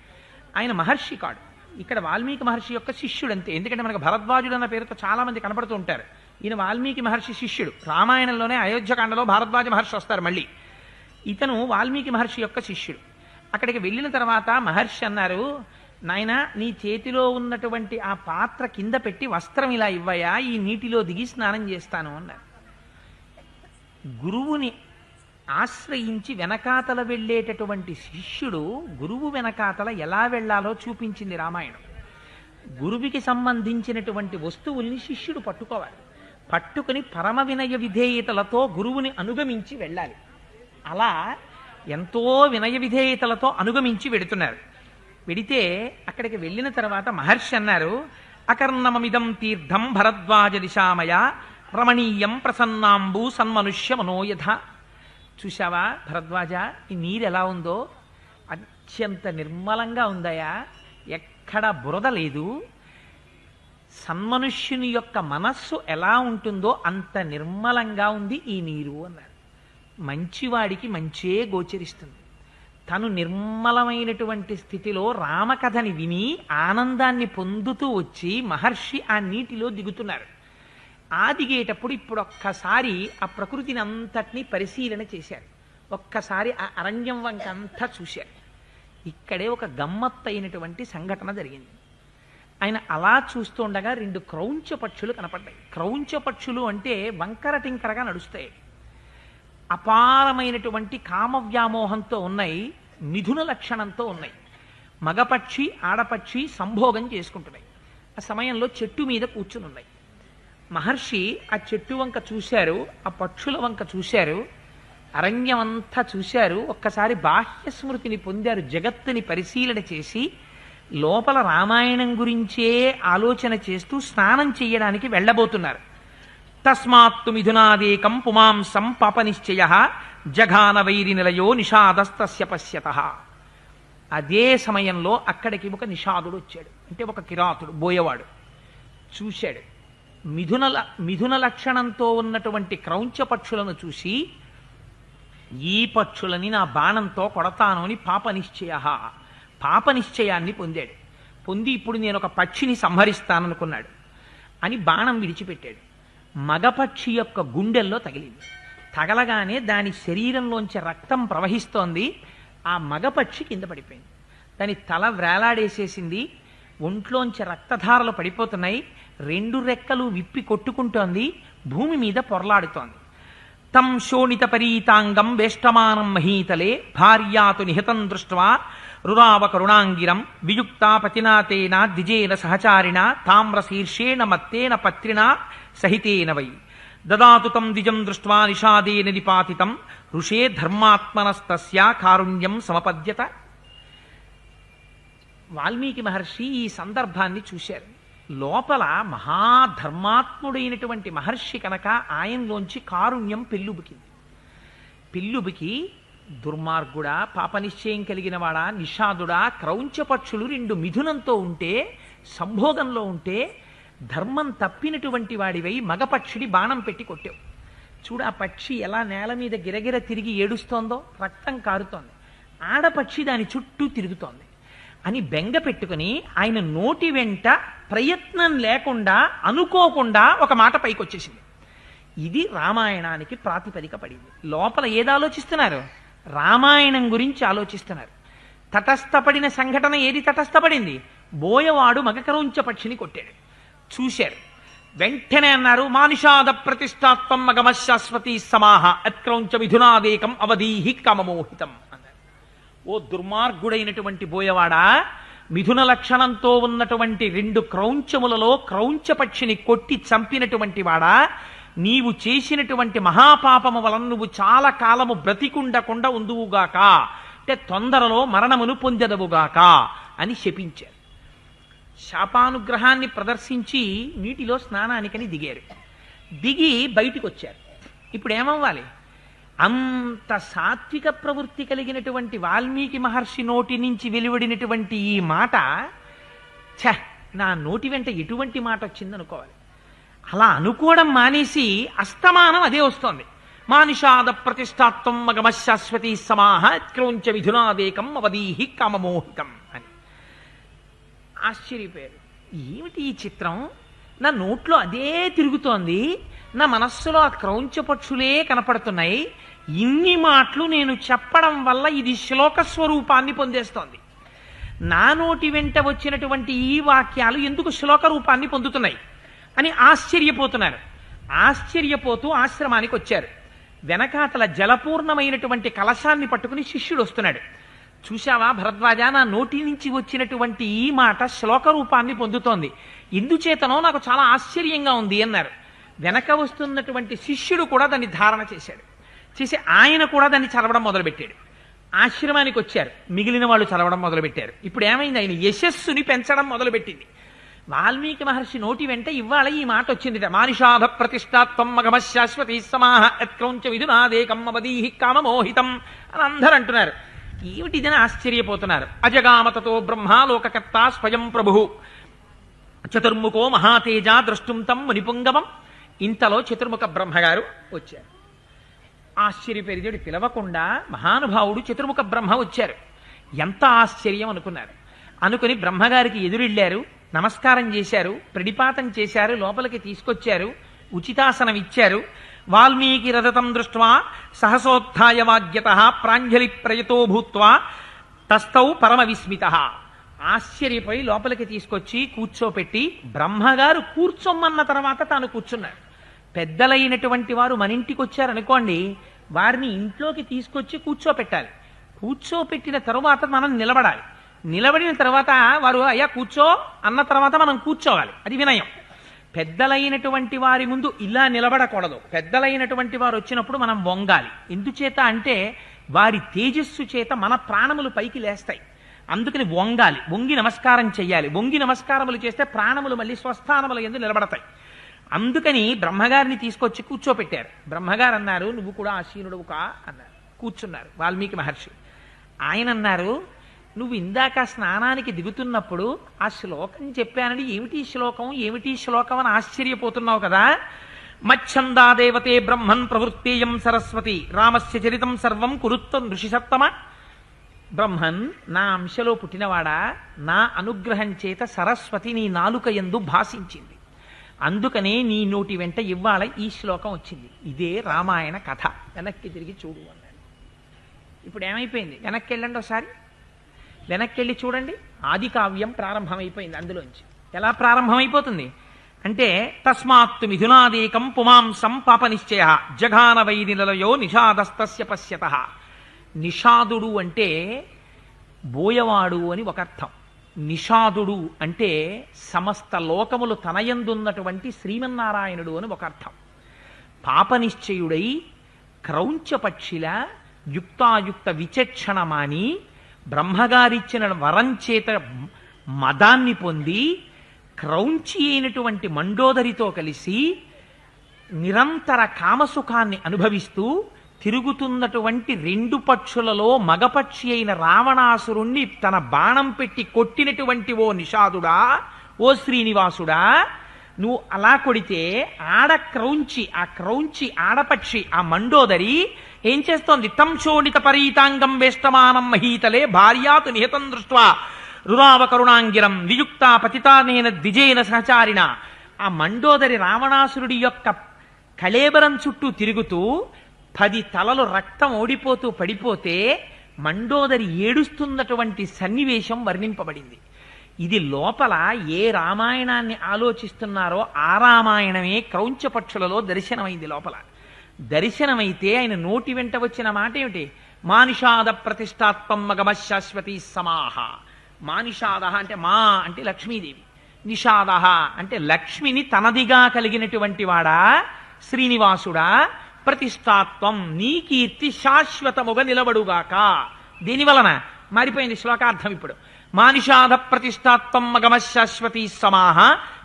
ఆయన మహర్షి కాడు, ఇక్కడ వాల్మీకి మహర్షి యొక్క శిష్యుడు అంతే. ఎందుకంటే మనకు భరద్వాజుడు అన్న పేరుతో చాలా మంది కనపడుతూ ఉంటారు. ఈయన వాల్మీకి మహర్షి శిష్యుడు. రామాయణంలోనే అయోధ్యకాండలో భారద్వాజ మహర్షి వస్తారు మళ్ళీ. ఇతను వాల్మీకి మహర్షి యొక్క శిష్యుడు. అక్కడికి వెళ్ళిన తర్వాత మహర్షి అన్నారు, నాయనా నీ చేతిలో ఉన్నటువంటి ఆ పాత్ర కింద పెట్టి వస్త్రం ఇలా ఇవ్వయా, ఈ నీటిలో దిగి స్నానం చేస్తాను అన్నారు. గురువుని ఆశ్రయించి వెనకాతల వెళ్ళేటటువంటి శిష్యుడు గురువు వెనకాతల ఎలా వెళ్ళాలో చూపించింది రామాయణం. గురువుకి సంబంధించినటువంటి వస్తువుల్ని శిష్యుడు పట్టుకోవాలి. పట్టుకుని పరమ వినయ విధేయతలతో గురువుని అనుగమించి వెళ్ళాలి. అలా ఎంతో వినయ విధేయతలతో అనుగమించి వెడుతున్నారు. వెడితే అక్కడికి వెళ్ళిన తర్వాత మహర్షి అన్నారు, అకర్ణమమిదం తీర్థం భరద్వాజ దిశామయ రమణీయం ప్రసన్నాంబు సన్మనుష్య మనోయథ. చూశావా భరద్వాజ, ఈ నీరు ఎలా ఉందో, అత్యంత నిర్మలంగా ఉందయా, ఎక్కడ బురద లేదు. సన్మనుష్యుని యొక్క మనస్సు ఎలా ఉంటుందో అంత నిర్మలంగా ఉంది ఈ నీరు అన్నారు. మంచివాడికి మంచే గోచరిస్తుంది. తను నిర్మలమైనటువంటి స్థితిలో రామకథని విని ఆనందాన్ని పొందుతూ వచ్చి మహర్షి ఆ నీటిలో దిగుతున్నారు. ఆ దిగేటప్పుడు ఇప్పుడు ఒక్కసారి ఆ ప్రకృతిని అంతటినీ పరిశీలన చేశారు. ఒక్కసారి ఆ అరణ్యం వంక అంతా చూశారు. ఇక్కడే ఒక గమ్మత్తైనటువంటి సంఘటన జరిగింది. ఆయన అలా చూస్తుండగా 2 క్రౌంచ పక్షులు కనపడ్డాయి. క్రౌంచ పక్షులు అంటే వంకర టింకరగా నడుస్తాయి. అపారమైనటువంటి కామ వ్యామోహంతో ఉన్నాయి, మిథున లక్షణంతో ఉన్నాయి. మగపక్షి ఆడపక్షి సంభోగం చేసుకుంటున్నాయి. ఆ సమయంలో చెట్టు మీద కూర్చుని ఉన్నాయి. మహర్షి ఆ చెట్టు వంక చూశారు, ఆ పక్షుల వంక చూశారు, అరణ్యం అంతా చూశారు. ఒక్కసారి బాహ్య స్మృతిని పొందారు. జగత్తుని పరిశీలన చేసి లోపల రామాయణం గురించే ఆలోచన చేస్తూ స్నానం చెయ్యడానికి వెళ్ళబోతున్నారు. తస్మాత్తు మిథునాదేకం పుమాంసం పాపనిశ్చయ జఘాన వైరి నిలయో నిషాదస్తస్య పశ్యతః. అదే సమయంలో అక్కడికి ఒక నిషాదుడు వచ్చాడు. అంటే ఒక కిరాతుడు, బోయవాడు. చూశాడు. మిథున లక్షణంతో ఉన్నటువంటి క్రౌంచ పక్షులను చూసి, ఈ పక్షులని నా బాణంతో కొడతాను అని పాపనిశ్చయాన్ని పొందాడు. పొంది ఇప్పుడు నేను ఒక పక్షిని సంహరిస్తాననుకున్నాడు అని బాణం విడిచిపెట్టాడు. మగపక్షి యొక్క గుండెల్లో తగిలింది. తగలగానే దాని శరీరంలోంచి రక్తం ప్రవహిస్తోంది. ఆ మగపక్షి కింద పడిపోయింది. దాని తల వ్రేలాడేసేసింది. ఒంట్లోంచి రక్తధారలు పడిపోతున్నాయి. 2 రెక్కలు విప్పి కొట్టుకుంటోంది. భూమి మీద పొరలాడుతోంది. తం శోణిత పరీతాంగం వేష్టమానం మహీతలే భార్యాతు నిహతం దృష్ట్వా రురావ కరుణాంగిరం వియుక్తా పతినాతేన ద్విజేన సహచారిణ తామ్రశీర్షేణ మత్తేన పత్రిణ సహితేన వై దదాతు తం ద్విజం దృష్ట్వా నిషాదేన నిపాతితం ఋషే ధర్మాత్మనస్తస్య కారుణ్యం సమపద్యత. వాల్మీకి మహర్షి ఈ సందర్భాన్ని చూశారు. లోపల మహాధర్మాత్ముడైనటువంటి మహర్షి కనుక ఆయనలోంచి కారుణ్యం పెళ్ళుబుకింది. పెళ్ళుబుకి దుర్మార్గుడా, పాపనిశ్చయం కలిగిన వాడా, నిషాదుడా, క్రౌంచ పక్షులు 2 మిథునంతో ఉంటే, సంభోగంలో ఉంటే ధర్మం తప్పినటువంటి వాడివై మగపక్షిని బాణం పెట్టి కొట్టావు. చూడు ఆ పక్షి ఎలా నేల మీద గిరగిర తిరిగి ఏడుస్తోందో, రక్తం కారుతోంది. ఆడపక్షి దాని చుట్టూ తిరుగుతోంది అని బెంగ పెట్టుకుని ఆయన నోటి వెంట ప్రయత్నం లేకుండా అనుకోకుండా ఒక మాట పైకొచ్చేసింది. ఇది రామాయణానికి ప్రాతిపదిక పడింది. లోపల ఏది ఆలోచిస్తున్నారు? రామాయణం గురించి ఆలోచిస్తున్నారు. తటస్థపడిన సంఘటన ఏది తటస్థపడింది? బోయవాడు మగకరౌంచ పక్షిని కొట్టాడు. చూశారు. వెంటనే అన్నారు, మానిషాద ప్రతిష్టాత్వం మగమ శాశ్వతీ సమాహ అత్క్రౌంచ మిథునాదేకం అవధీహి కామమోహితం అన్నారు. ఓ దుర్మార్గుడైనటువంటి బోయవాడా, మిథున లక్షణంతో ఉన్నటువంటి 2 క్రౌంచములలో క్రౌంచ పక్షిని కొట్టి చంపినటువంటి వాడా, నీవు చేసినటువంటి మహాపాపము వలన నువ్వు చాలా కాలము బ్రతికుండకుండా ఉందువుగాక, అంటే తొందరలో మరణమును పొందెదవుగాక అని శపించారు. శాపానుగ్రహాన్ని ప్రదర్శించి నీటిలో స్నానానికని దిగారు. దిగి బయటికి వచ్చారు. ఇప్పుడు ఏమవ్వాలి? అంత సాత్విక ప్రవృత్తి కలిగినటువంటి వాల్మీకి మహర్షి నోటి నుంచి వెలువడినటువంటి ఈ మాట ఛ, నా నోటి వెంట ఎటువంటి మాట వచ్చిందనుకోవాలి. అలా అనుకోవడం మానేసి అస్తమానం అదే వస్తోంది. మానిషాద ప్రతిష్టాత్వం మగమశాశ్వతీ సమాహ క్రౌంచ విధునాదేకం అవధీహి కామమోహితం అని. ఆశ్చర్యపోయారు. ఏమిటి ఈ చిత్రం? నా నోట్లో అదే తిరుగుతోంది, నా మనస్సులో ఆ క్రౌంచ పక్షులే కనపడుతున్నాయి. ఇన్ని మాటలు నేను చెప్పడం వల్ల ఇది శ్లోక స్వరూపాన్ని పొందేస్తోంది. నా నోటి వెంట వచ్చినటువంటి ఈ వాక్యాలు ఎందుకు శ్లోక రూపాన్ని పొందుతున్నాయి అని ఆశ్చర్యపోతున్నారు. ఆశ్చర్యపోతూ ఆశ్రమానికి వచ్చారు. వెనకాతల జలపూర్ణమైనటువంటి కలశాన్ని పట్టుకుని శిష్యుడు వస్తున్నాడు. చూశావా భరద్వాజ, నా నోటి నుంచి వచ్చినటువంటి ఈ మాట శ్లోక రూపాన్ని పొందుతోంది, ఎందుచేతనో నాకు చాలా ఆశ్చర్యంగా ఉంది అన్నారు. వెనక వస్తున్నటువంటి శిష్యుడు కూడా దాన్ని ధారణ చేశాడు. చేసి ఆయన కూడా దాన్ని చదవడం మొదలుపెట్టాడు. ఆశ్రమానికి వచ్చారు, మిగిలిన వాళ్ళు చదవడం మొదలుపెట్టారు. ఇప్పుడు ఏమైంది? ఆయన యశస్సుని పెంచడం మొదలుపెట్టింది. వాల్మీకి మహర్షి నోటి వెంట ఇవాళ ఈ మాట వచ్చిందిట. మానిషాధ ప్రతిష్టాత్వం మగమశాశ్వతీ సమాహ యత్క్రౌంచ విధునాదేకం అవధీహి కామమోహితం అని అందరూ అంటున్నారు. ఏమిటిదని ఆశ్చర్యపోతున్నారు. అజగామతతో బ్రహ్మాలోకకర్త స్వయం ప్రభు చతుర్ముఖో మహాతేజ ద్రష్టుం తం మునిపుంగమం. ఇంతలో చతుర్ముఖ బ్రహ్మగారు వచ్చారు. ఆశ్చర్యపరిదేవుడు పిలవకుండా మహానుభావుడు చతుర్ముఖ బ్రహ్మ వచ్చారు. ఎంత ఆశ్చర్యం అనుకున్నారు. అనుకుని బ్రహ్మగారికి ఎదురెళ్ళారు, నమస్కారం చేశారు, ప్రణిపాతం చేశారు, లోపలికి తీసుకొచ్చారు, ఉచితాసనం ఇచ్చారు. వాల్మీకి రథతం దృష్ట్వా సహసోత్థాయ వాగ్యత ప్రాంజలి ప్రయతో భూత్వా తస్థౌ పరమ విస్మిత. ఆశ్చర్యపోయి లోపలికి తీసుకొచ్చి కూర్చోపెట్టి బ్రహ్మగారు కూర్చోమన్న తర్వాత తాను కూర్చున్నారు. పెద్దలైనటువంటి వారు మన ఇంటికి వచ్చారనుకోండి, వారిని ఇంట్లోకి తీసుకొచ్చి కూర్చోపెట్టాలి. కూర్చోపెట్టిన తరువాత మనం నిలబడాలి. నిలబడిన తర్వాత వారు అయ్యా కూర్చో అన్న తర్వాత మనం కూర్చోవాలి. అది వినయం. పెద్దలైనటువంటి వారి ముందు ఇలా నిలబడకూడదు. పెద్దలైనటువంటి వారు వచ్చినప్పుడు మనం వంగాలి. ఎందుచేత అంటే వారి తేజస్సు చేత మన ప్రాణములు పైకి లేస్తాయి. అందుకని వంగాలి, వంగి నమస్కారం చెయ్యాలి. వంగి నమస్కారములు చేస్తే ప్రాణములు మళ్ళీ స్వస్థానముల యందు నిలబడతాయి. అందుకని బ్రహ్మగారిని తీసుకొచ్చి కూర్చోపెట్టారు. బ్రహ్మగారు అన్నారు, నువ్వు కూడా ఆసీనుడువు కా అన్నారు. కూర్చున్నారు వాల్మీకి మహర్షి. ఆయన అన్నారు, నువ్వు ఇందాక స్నానానికి దిగుతున్నప్పుడు ఆ శ్లోకం చెప్పానని ఏమిటి శ్లోకం ఏమిటి శ్లోకం అని ఆశ్చర్యపోతున్నావు కదా. మచ్ఛందా దేవతే బ్రహ్మన్ ప్రవృత్తేయం సరస్వతి రామస్య చరితం సర్వం కురుత్వం ఋషిసత్తమ. బ్రహ్మన్, నా అంశలో పుట్టినవాడా, నా అనుగ్రహం చేత సరస్వతి నీ నాలుక యందు భాషించింది. అందుకనే నీ నోటి వెంట ఇవ్వాల ఈ శ్లోకం వచ్చింది. ఇదే రామాయణ కథ. వెనక్కి తిరిగి చూడు అన్నాడు. ఇప్పుడు ఏమైపోయింది? వెనక్కి వెళ్ళండి ఒకసారి. వెనక్కి వెళ్ళి చూడండి. ఆది కావ్యం ప్రారంభమైపోయింది. అందులోంచి ఎలా ప్రారంభమైపోతుంది అంటే తస్మాత్తు మిథునాదేకం పుమాంసం పాపనిశ్చయ జఘాన వైనిలయో నిషాదస్తస్య పశ్యత. నిషాదుడు అంటే బోయవాడు అని ఒక అర్థం. నిషాదుడు అంటే సమస్త లోకములు తనయందున్నటువంటి శ్రీమన్నారాయణుడు అని ఒక అర్థం. పాపనిశ్చయుడై క్రౌంచపక్షిలా యుక్తాయుక్త విచక్షణమాని బ్రహ్మగారిచ్చిన వరం చేత మదాన్ని పొంది క్రౌంచి అయినటువంటి మండోదరితో కలిసి నిరంతర కామసుఖాన్ని అనుభవిస్తూ తిరుగుతున్నటువంటి రెండు పక్షులలో మగపక్షి అయిన రావణాసురుణ్ణి తన బాణం పెట్టి కొట్టినటువంటి ఓ నిషాదుడా, ఓ శ్రీనివాసుడా, నువ్వు అలా కొడితే ఆ క్రౌంచి ఆడపక్షి ఆ మండోదరి ఏం చేస్తోంది? తం శోణిత పరీతాంగం వేష్టమానం మహీతలే భార్యాతు నిహతం దృష్ట్వా రురావకరుణాంగిరం వియుక్త పతితానేన ద్విజేన సహచారిణ. ఆ మండోదరి రావణాసురుడి యొక్క కళేబరం చుట్టూ తిరుగుతూ 10 తలలు రక్తం ఓడిపోతూ పడిపోతే మండోదరి ఏడుస్తున్నటువంటి సన్నివేశం వర్ణింపబడింది. ఇది లోపల ఏ రామాయణాన్ని ఆలోచిస్తున్నారో ఆ రామాయణమే క్రౌంచపక్షులలో దర్శనమైంది. లోపల దర్శనమైతే ఆయన నోటి వెంట వచ్చిన మాట ఏమిటి? మానిషాద ప్రతిష్టాత్వం మగమశాశ్వతీ సమాహ. మానిషాద అంటే మా అంటే లక్ష్మీదేవి, నిషాద అంటే లక్ష్మిని తనదిగా కలిగినటువంటి వాడా శ్రీనివాసుడా, ప్రతిష్టాత్వం నీ కీర్తి శాశ్వతముగా నిలబడుగాక. దీనివలన మారిపోయింది శ్లోకార్థం. ఇప్పుడు మానిషాధ ప్రతిష్టాత్వం మగమశాశ్వతీ సమాహ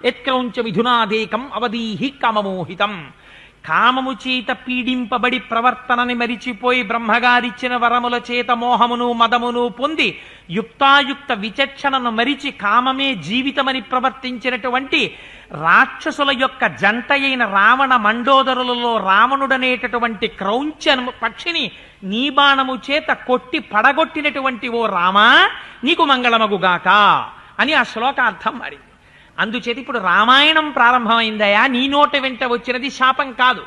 యత్క్రౌంచ మిథునాదేకం అవధీహి కామమోహితం. కామము చేత పీడింపబడి ప్రవర్తనని మరిచిపోయి బ్రహ్మగారిచ్చిన వరముల చేత మోహమును మదమును పొంది యుక్తాయుక్త విచక్షణను మరిచి కామమే జీవితమని ప్రవర్తించినటువంటి రాక్షసుల యొక్క జంట అయిన రావణ మండోదరులలో రావణుడనేటటువంటి క్రౌంచ పక్షిని నీ బాణము చేత కొట్టి పడగొట్టినటువంటి ఓ రామా నీకు మంగళమగుగాక అని ఆ శ్లోకార్థం మారింది. అందుచేత ఇప్పుడు రామాయణం ప్రారంభమైందయా, నీ నోట వెంట వచ్చినది శాపం కాదు.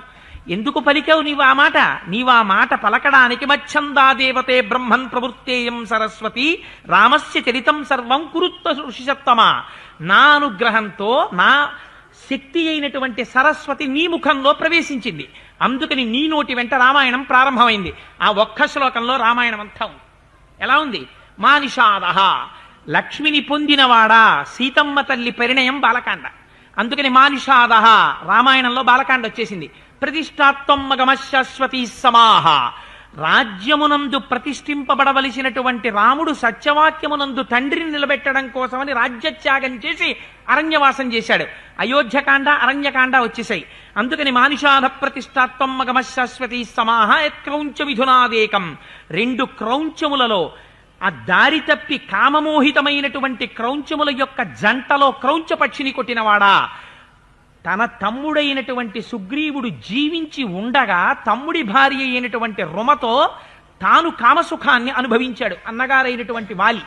ఎందుకు పలికావు నీవు ఆ మాట? నీవు ఆ మాట పలకడానికి మచ్చందా దేవతే బ్రహ్మన్ ప్రవృత్తేయం సరస్వతి రామస్య చరితం సర్వం కురుత్వ ఋషిసత్తమా. నా అనుగ్రహంతో నా శక్తి అయినటువంటి సరస్వతి నీ ముఖంలో ప్రవేశించింది. అందుకని నీ నోటి వెంట రామాయణం ప్రారంభమైంది. ఆ ఒక్క శ్లోకంలో రామాయణం అంతా ఉంది. ఎలా ఉంది? మానిషాదహ, లక్ష్మిని పొందినవాడా. సీతమ్మ తల్లి పరిణయం బాలకాండ, అందుకని మానిషాదహ రామాయణంలో బాలకాండ వచ్చేసింది. ప్రతిష్టాత్వం మగమశాశ్వతీ సమాహ, రాజ్యమునందు ప్రతిష్ఠింపబడవలసినటువంటి రాముడు సత్యవాక్యమునందు తండ్రిని నిలబెట్టడం కోసమని రాజ్యత్యాగం చేసి అరణ్యవాసం చేశాడు. అయోధ్యకాండ అరణ్యకాండ వచ్చేసాయి. అందుకని మానిషాధ ప్రతిష్టాత్వం మగమశాశ్వతీ సమాహ యత్క్రౌంచ మిథునాదేకం. రెండు క్రౌంచములలో ఆ దారి తప్పి కామమోహితమైనటువంటి క్రౌంచముల యొక్క జంటలో క్రౌంచ పక్షిని కొట్టినవాడా. తన తమ్ముడైనటువంటి సుగ్రీవుడు జీవించి ఉండగా తమ్ముడి భార్య అయినటువంటి రుమతో తాను కామసుఖాన్ని అనుభవించాడు అన్నగారైనటువంటి వాలి.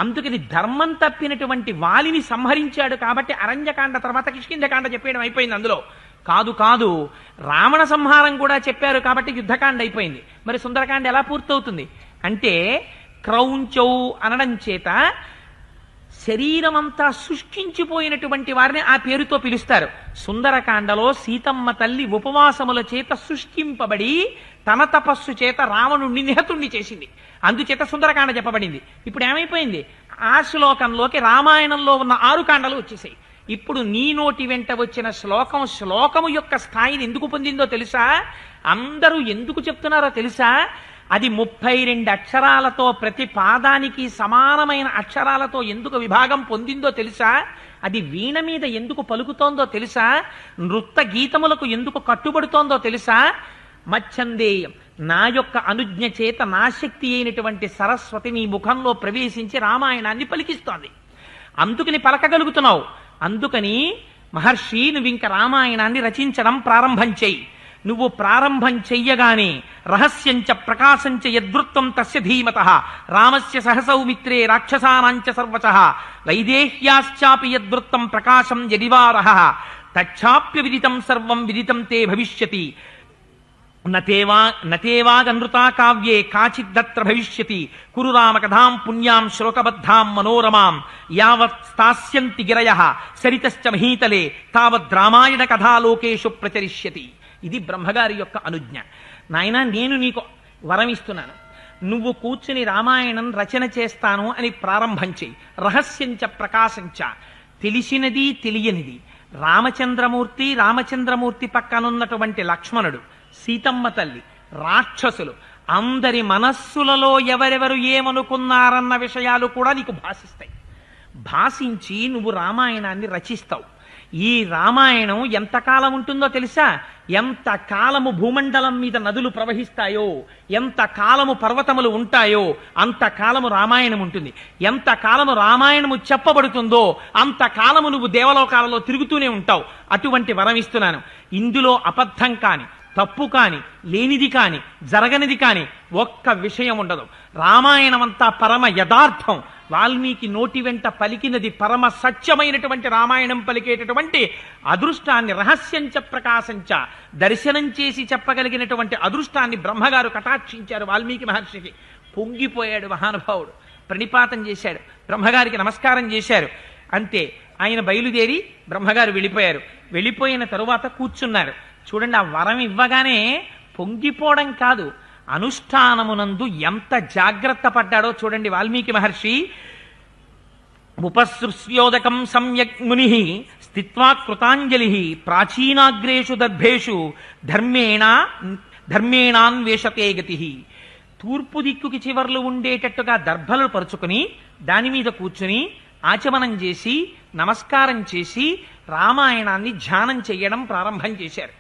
అందుకని ధర్మం తప్పినటువంటి వాలిని సంహరించాడు. కాబట్టి అరణ్యకాండ తర్వాత కిష్కింధకాండ చెప్పేయడం అయిపోయింది. అందులో కాదు కాదు రావణ సంహారం కూడా చెప్పారు కాబట్టి యుద్ధకాండ అయిపోయింది. మరి సుందరకాండ ఎలా పూర్తవుతుంది అంటే క్రౌంచౌ అనడం చేత శరీరమంతా శుష్కించిపోయినటువంటి వారిని ఆ పేరుతో పిలుస్తారు. సుందరకాండలో సీతమ్మ తల్లి ఉపవాసముల చేత శుష్కింపబడి తన తపస్సు చేత రావణుణ్ణి నిహతుణ్ణి చేసింది. అందుచేత సుందరకాండ చెప్పబడింది. ఇప్పుడు ఏమైపోయింది? ఆ శ్లోకంలోకి రామాయణంలో ఉన్న 6 కాండలు వచ్చేసాయి. ఇప్పుడు నీ నోటి వెంట వచ్చిన శ్లోకము యొక్క స్థాయిని ఎందుకు పొందిందో తెలుసా? అందరూ ఎందుకు చెప్తున్నారో తెలుసా? అది 32 అక్షరాలతో ప్రతి పాదానికి సమానమైన అక్షరాలతో ఎందుకు విభాగం పొందిందో తెలుసా? అది వీణ మీద ఎందుకు పలుకుతోందో తెలుసా? నృత్య గీతములకు ఎందుకు కట్టుబడుతోందో తెలుసా? మచ్చందేయం, నా యొక్క అనుజ్ఞ చేత నా శక్తి అయినటువంటి సరస్వతి నీ ముఖంలో ప్రవేశించి రామాయణాన్ని పలికిస్తోంది. అందుకని పలకగలుగుతున్నావు. అందుకని మహర్షి నువ్వు ఇంక రామాయణాన్ని రచించడం ప్రారంభం చెయ్యి. నువ్వు ప్రారంభం చెయ్యగానే రహస్యంచ ప్రకాశంచ యద్వృత్తం తస్య ధీమతః రామస్య సహసౌమిత్రే రాక్షసానాంచ సర్వశః వైదేహ్యాశ్చాపి యద్వృత్తం ప్రకాశం యదివారః తచ్చాప్య విదితం సర్వం విదితం తే భవిష్యతి నతేవాగనృతా కావ్యే కాచిద్దత్ర భవిష్యతి కురు రామ కథాం పుణ్యాం శ్లోకబద్ధాం మనోరమాం యావత్ స్థాస్యంతి గిరయః సరితశ్చ మహీతలే తావద్ రామాయణ కథాలోకేషు ప్రచరిష్యతి. ఇది బ్రహ్మగారి యొక్క అనుజ్ఞ. నాయన, నేను నీకు వరం ఇస్తున్నాను. నువ్వు కూర్చుని రామాయణం రచన చేస్తాను అని ప్రారంభం చెయ్యి. రహస్యంచ ప్రకాశంచ, తెలిసినది తెలియనిది, రామచంద్రమూర్తి పక్కనున్నటువంటి లక్ష్మణుడు, సీతమ్మ తల్లి, రాక్షసులు అందరి మనస్సులలో ఎవరెవరు ఏమనుకున్నారన్న విషయాలు కూడా నీకు భాషిస్తాయి. భాషించి నువ్వు రామాయణాన్ని రచిస్తావు. ఈ రామాయణం ఎంతకాలం ఉంటుందో తెలుసా? ఎంత కాలము భూమండలం మీద నదులు ప్రవహిస్తాయో, ఎంత కాలము పర్వతములు ఉంటాయో అంత కాలము రామాయణం ఉంటుంది. ఎంత కాలము రామాయణము చెప్పబడుతుందో అంత కాలము నువ్వు దేవలోకాలలో తిరుగుతూనే ఉంటావు. అటువంటి వరం ఇస్తున్నాను. ఇందులో అబద్ధం కాని, తప్పు కాని, లేనిది కాని, జరగనిది కాని ఒక్క విషయం ఉండదు. రామాయణమంతా పరమ యథార్థం. వాల్మీకి నోటి వెంట పలికినది పరమ సత్యమైనటువంటి రామాయణం పలికేటటువంటి అదృష్టాన్ని, రహస్యంచ ప్రకాశంచ, దర్శనం చేసి చెప్పగలిగినటువంటి అదృష్టాన్ని బ్రహ్మగారు కటాక్షించారు వాల్మీకి మహర్షికి. పొంగిపోయాడు మహానుభావుడు. ప్రణిపాతం చేశాడు, బ్రహ్మగారికి నమస్కారం చేశారు. అంతే, ఆయన బయలుదేరి బ్రహ్మగారు వెళ్ళిపోయారు. వెళ్ళిపోయిన తరువాత కూర్చున్నారు. చూడండి, ఆ వరం ఇవ్వగానే పొంగిపోవడం కాదు, అనుష్ఠానమునందు ఎంత జాగ్రత్త పడ్డాడో చూడండి వాల్మీకి మహర్షి. ఉపసృష్యోదకం సమ్యక్ ముని స్థిత్వా కృతాంజలి ప్రాచీనాగ్రేషు దర్భేషు ధర్మేణాన్వేషతే గతి. తూర్పు దిక్కుకి చివర్లు ఉండేటట్టుగా దర్భలు పరుచుకుని దాని మీద కూర్చుని ఆచమనం చేసి నమస్కారం చేసి రామాయణాన్ని ధ్యానం చెయ్యడం ప్రారంభం చేశారు.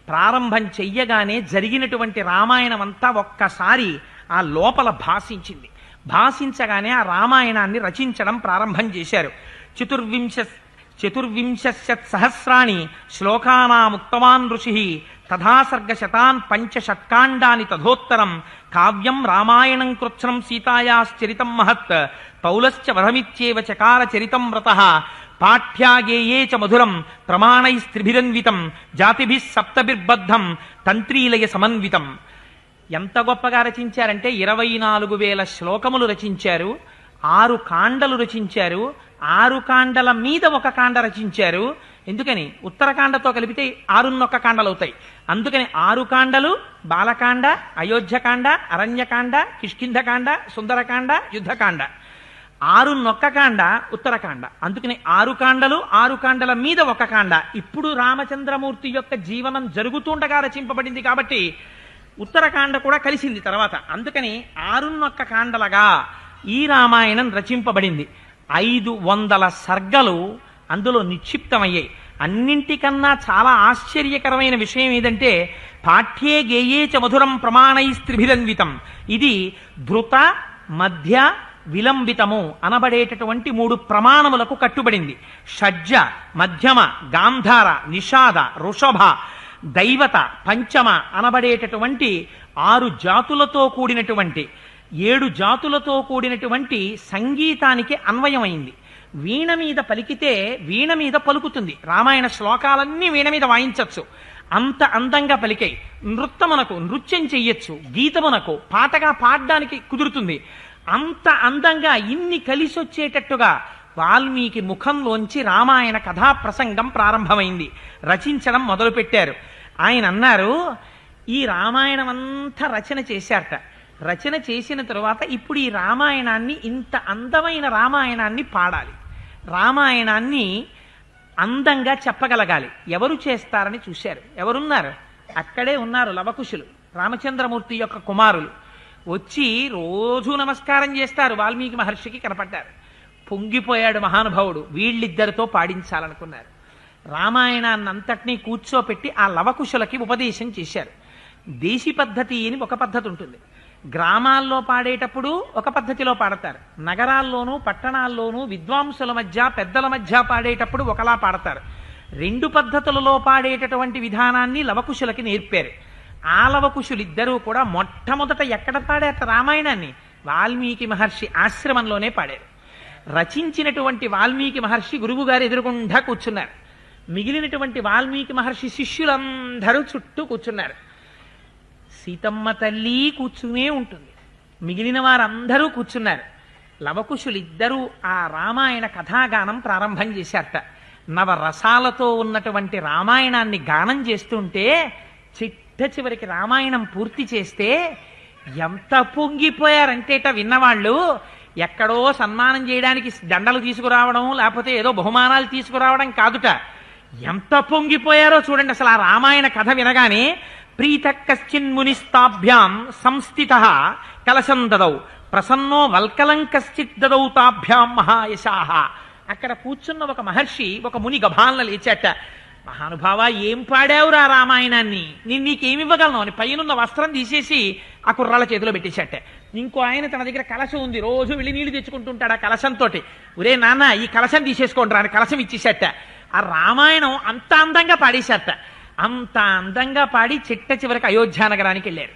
ప్రారంభం చెయ్యగానే జరిగినటువంటి రామాయణం అంతా ఒక్కసారి ఆ లోపల భాషించింది. భాషించగానే ఆ రామాయణాన్ని రచించడం ప్రారంభం చేశారు. చతుర్వింశత్సహస్రాణి శ్లోకానాముక్తవాన్ ఋషి తథా సర్గశతాన్ పంచషట్కాండాని తథోత్తరం కావ్యం రామాయణం కృత్స్నం సీతాయాశ్చరితం మహత్ పౌలశ్చ వధమిత్యేవ చకార చరితం వ్రతః పాఠ్యాగేయే చ మధురం ప్రమాణైస్త్రిభిరన్వితం జాతిభిః సప్తభిర్బద్ధం తంత్రీలయ సమన్వితం. ఎంత గొప్పగా రచించారంటే 24,000 శ్లోకములు రచించారు, 6 కాండలు రచించారు, 6 కాండల మీద ఒక కాండ రచించారు. ఎందుకని? ఉత్తరకాండతో కలిపితే 6 కాండలు అవుతాయి. అందుకని 6 కాండలు బాలకాండ, అయోధ్యకాండ, అరణ్యకాండ, కిష్కింధకాండ, సుందరకాండ, యుద్ధకాండ. 6 కాండ ఉత్తరకాండ. అందుకని 6 కాండలు, 6 కాండల మీద ఒక కాండ. ఇప్పుడు రామచంద్రమూర్తి యొక్క జీవనం జరుగుతుండగా రచింపబడింది కాబట్టి ఉత్తరకాండ కూడా కలిసింది తర్వాత. అందుకని 6 కాండలుగా ఈ రామాయణం రచింపబడింది. 500 సర్గలు అందులో నిక్షిప్తమయ్యాయి. అన్నింటికన్నా చాలా ఆశ్చర్యకరమైన విషయం ఏదంటే పాఠ్యే గేయే చ మధురం ప్రమాణైస్త్రిభిరన్వితం. ఇది ధృత, మధ్య, విలంబితము అనబడేటటువంటి 3 ప్రమాణములకు కట్టుబడింది. షడ్జ, మధ్యమ, గాంధార, నిషాద, వృషభ, దైవత, పంచమ అనబడేటటువంటి 6 జాతులతో కూడినటువంటి 7 జాతులతో కూడినటువంటి సంగీతానికి అన్వయమైంది. వీణ మీద పలికితే వీణ మీద పలుకుతుంది. రామాయణ శ్లోకాలన్నీ వీణ మీద వాయించవచ్చు. అంత అందంగా పలికాయి. నృత్యం చెయ్యొచ్చు, గీతమునకు పాటగా పాడడానికి కుదురుతుంది. అంత అందంగా ఇన్ని కలిసి వచ్చేటట్టుగా వాల్మీకి ముఖంలోంచి రామాయణ కథా ప్రసంగం ప్రారంభమైంది. రచించడం మొదలుపెట్టారు. ఆయన అన్నారు, ఈ రామాయణం అంతా రచన చేశారట. రచన చేసిన తరువాత ఇప్పుడు ఈ రామాయణాన్ని, ఇంత అందమైన రామాయణాన్ని పాడాలి, రామాయణాన్ని అందంగా చెప్పగలగాలి. ఎవరు చేస్తారని చూశారు. ఎవరున్నారు? అక్కడే ఉన్నారు లవకుశులు, రామచంద్రమూర్తి యొక్క కుమారులు. వచ్చి రోజు నమస్కారం చేస్తారు. వాల్మీకి మహర్షికి కనపడ్డారు. పొంగిపోయాడు మహానుభావుడు. వీళ్ళిద్దరితో పాడించాలనుకున్నారు. రామాయణాన్ని అంతటినీ కూర్చోపెట్టి ఆ లవకుశులకి ఉపదేశం చేశారు. దేశీ పద్ధతి అని ఒక పద్ధతి ఉంటుంది. గ్రామాల్లో పాడేటప్పుడు ఒక పద్ధతిలో పాడతారు, నగరాల్లోనూ పట్టణాల్లోనూ విద్వాంసుల మధ్య పెద్దల మధ్య పాడేటప్పుడు ఒకలా పాడతారు. 2 పద్ధతులలో పాడేటటువంటి విధానాన్ని లవకుశులకి నేర్పారు. ఆ లవకుశులిద్దరూ కూడా మొట్టమొదట ఎక్కడ పాడారు రామాయణాన్ని? వాల్మీకి మహర్షి ఆశ్రమంలోనే పాడారు. రచించినటువంటి వాల్మీకి మహర్షి గురువు గారు ఎదురుగుండా కూర్చున్నారు. మిగిలినటువంటి వాల్మీకి మహర్షి శిష్యులందరూ చుట్టూ కూర్చున్నారు. సీతమ్మ తల్లి కూర్చునే ఉంటుంది, మిగిలిన వారందరూ కూర్చున్నారు. లవకుశులిద్దరూ ఆ రామాయణ కథాగానం ప్రారంభం చేశారట. నవరసాలతో ఉన్నటువంటి రామాయణాన్ని గానం చేస్తుంటే చిట్ట చివరికి రామాయణం పూర్తి చేస్తే ఎంత పొంగిపోయారంటేట విన్నవాళ్ళు. ఎక్కడో సన్మానం చేయడానికి దండలు తీసుకురావడం, లేకపోతే ఏదో బహుమానాలు తీసుకురావడం కాదుట. ఎంత పొంగిపోయారో చూడండి. అసలు ఆ రామాయణ కథ వినగానే ప్రీత కశ్చిన్మునిస్తాభ్యాం సంస్థిత కలశం దదౌ ప్రసన్నో వల్కలం కశ్చిత్ దదౌ తాభ్యాం మహాయశాహ. అక్కడ కూర్చున్న ఒక మహర్షి, ఒక ముని గభాన్ల లేచాట. మహానుభావ, ఏం పాడావురా రామాయణాన్ని, నేను నీకేమివ్వగలను అని పైనున్న వస్త్రం తీసేసి ఆ కుర్రాళ్ళ చేతిలో పెట్టేశాట. ఇంకో ఆయన తన దగ్గర కలశం ఉంది, రోజు వెళ్ళి నీళ్లు తెచ్చుకుంటుంటాడు ఆ కలశంతో. ఒరే నాన్న, ఈ కలశం తీసేసుకోండి రా అని కలశం ఇచ్చేశాట. ఆ రామాయణం అంత అందంగా పాడేశాట. అంత అందంగా పాడి చిట్ట చివరికి అయోధ్య నగరానికి వెళ్ళారు.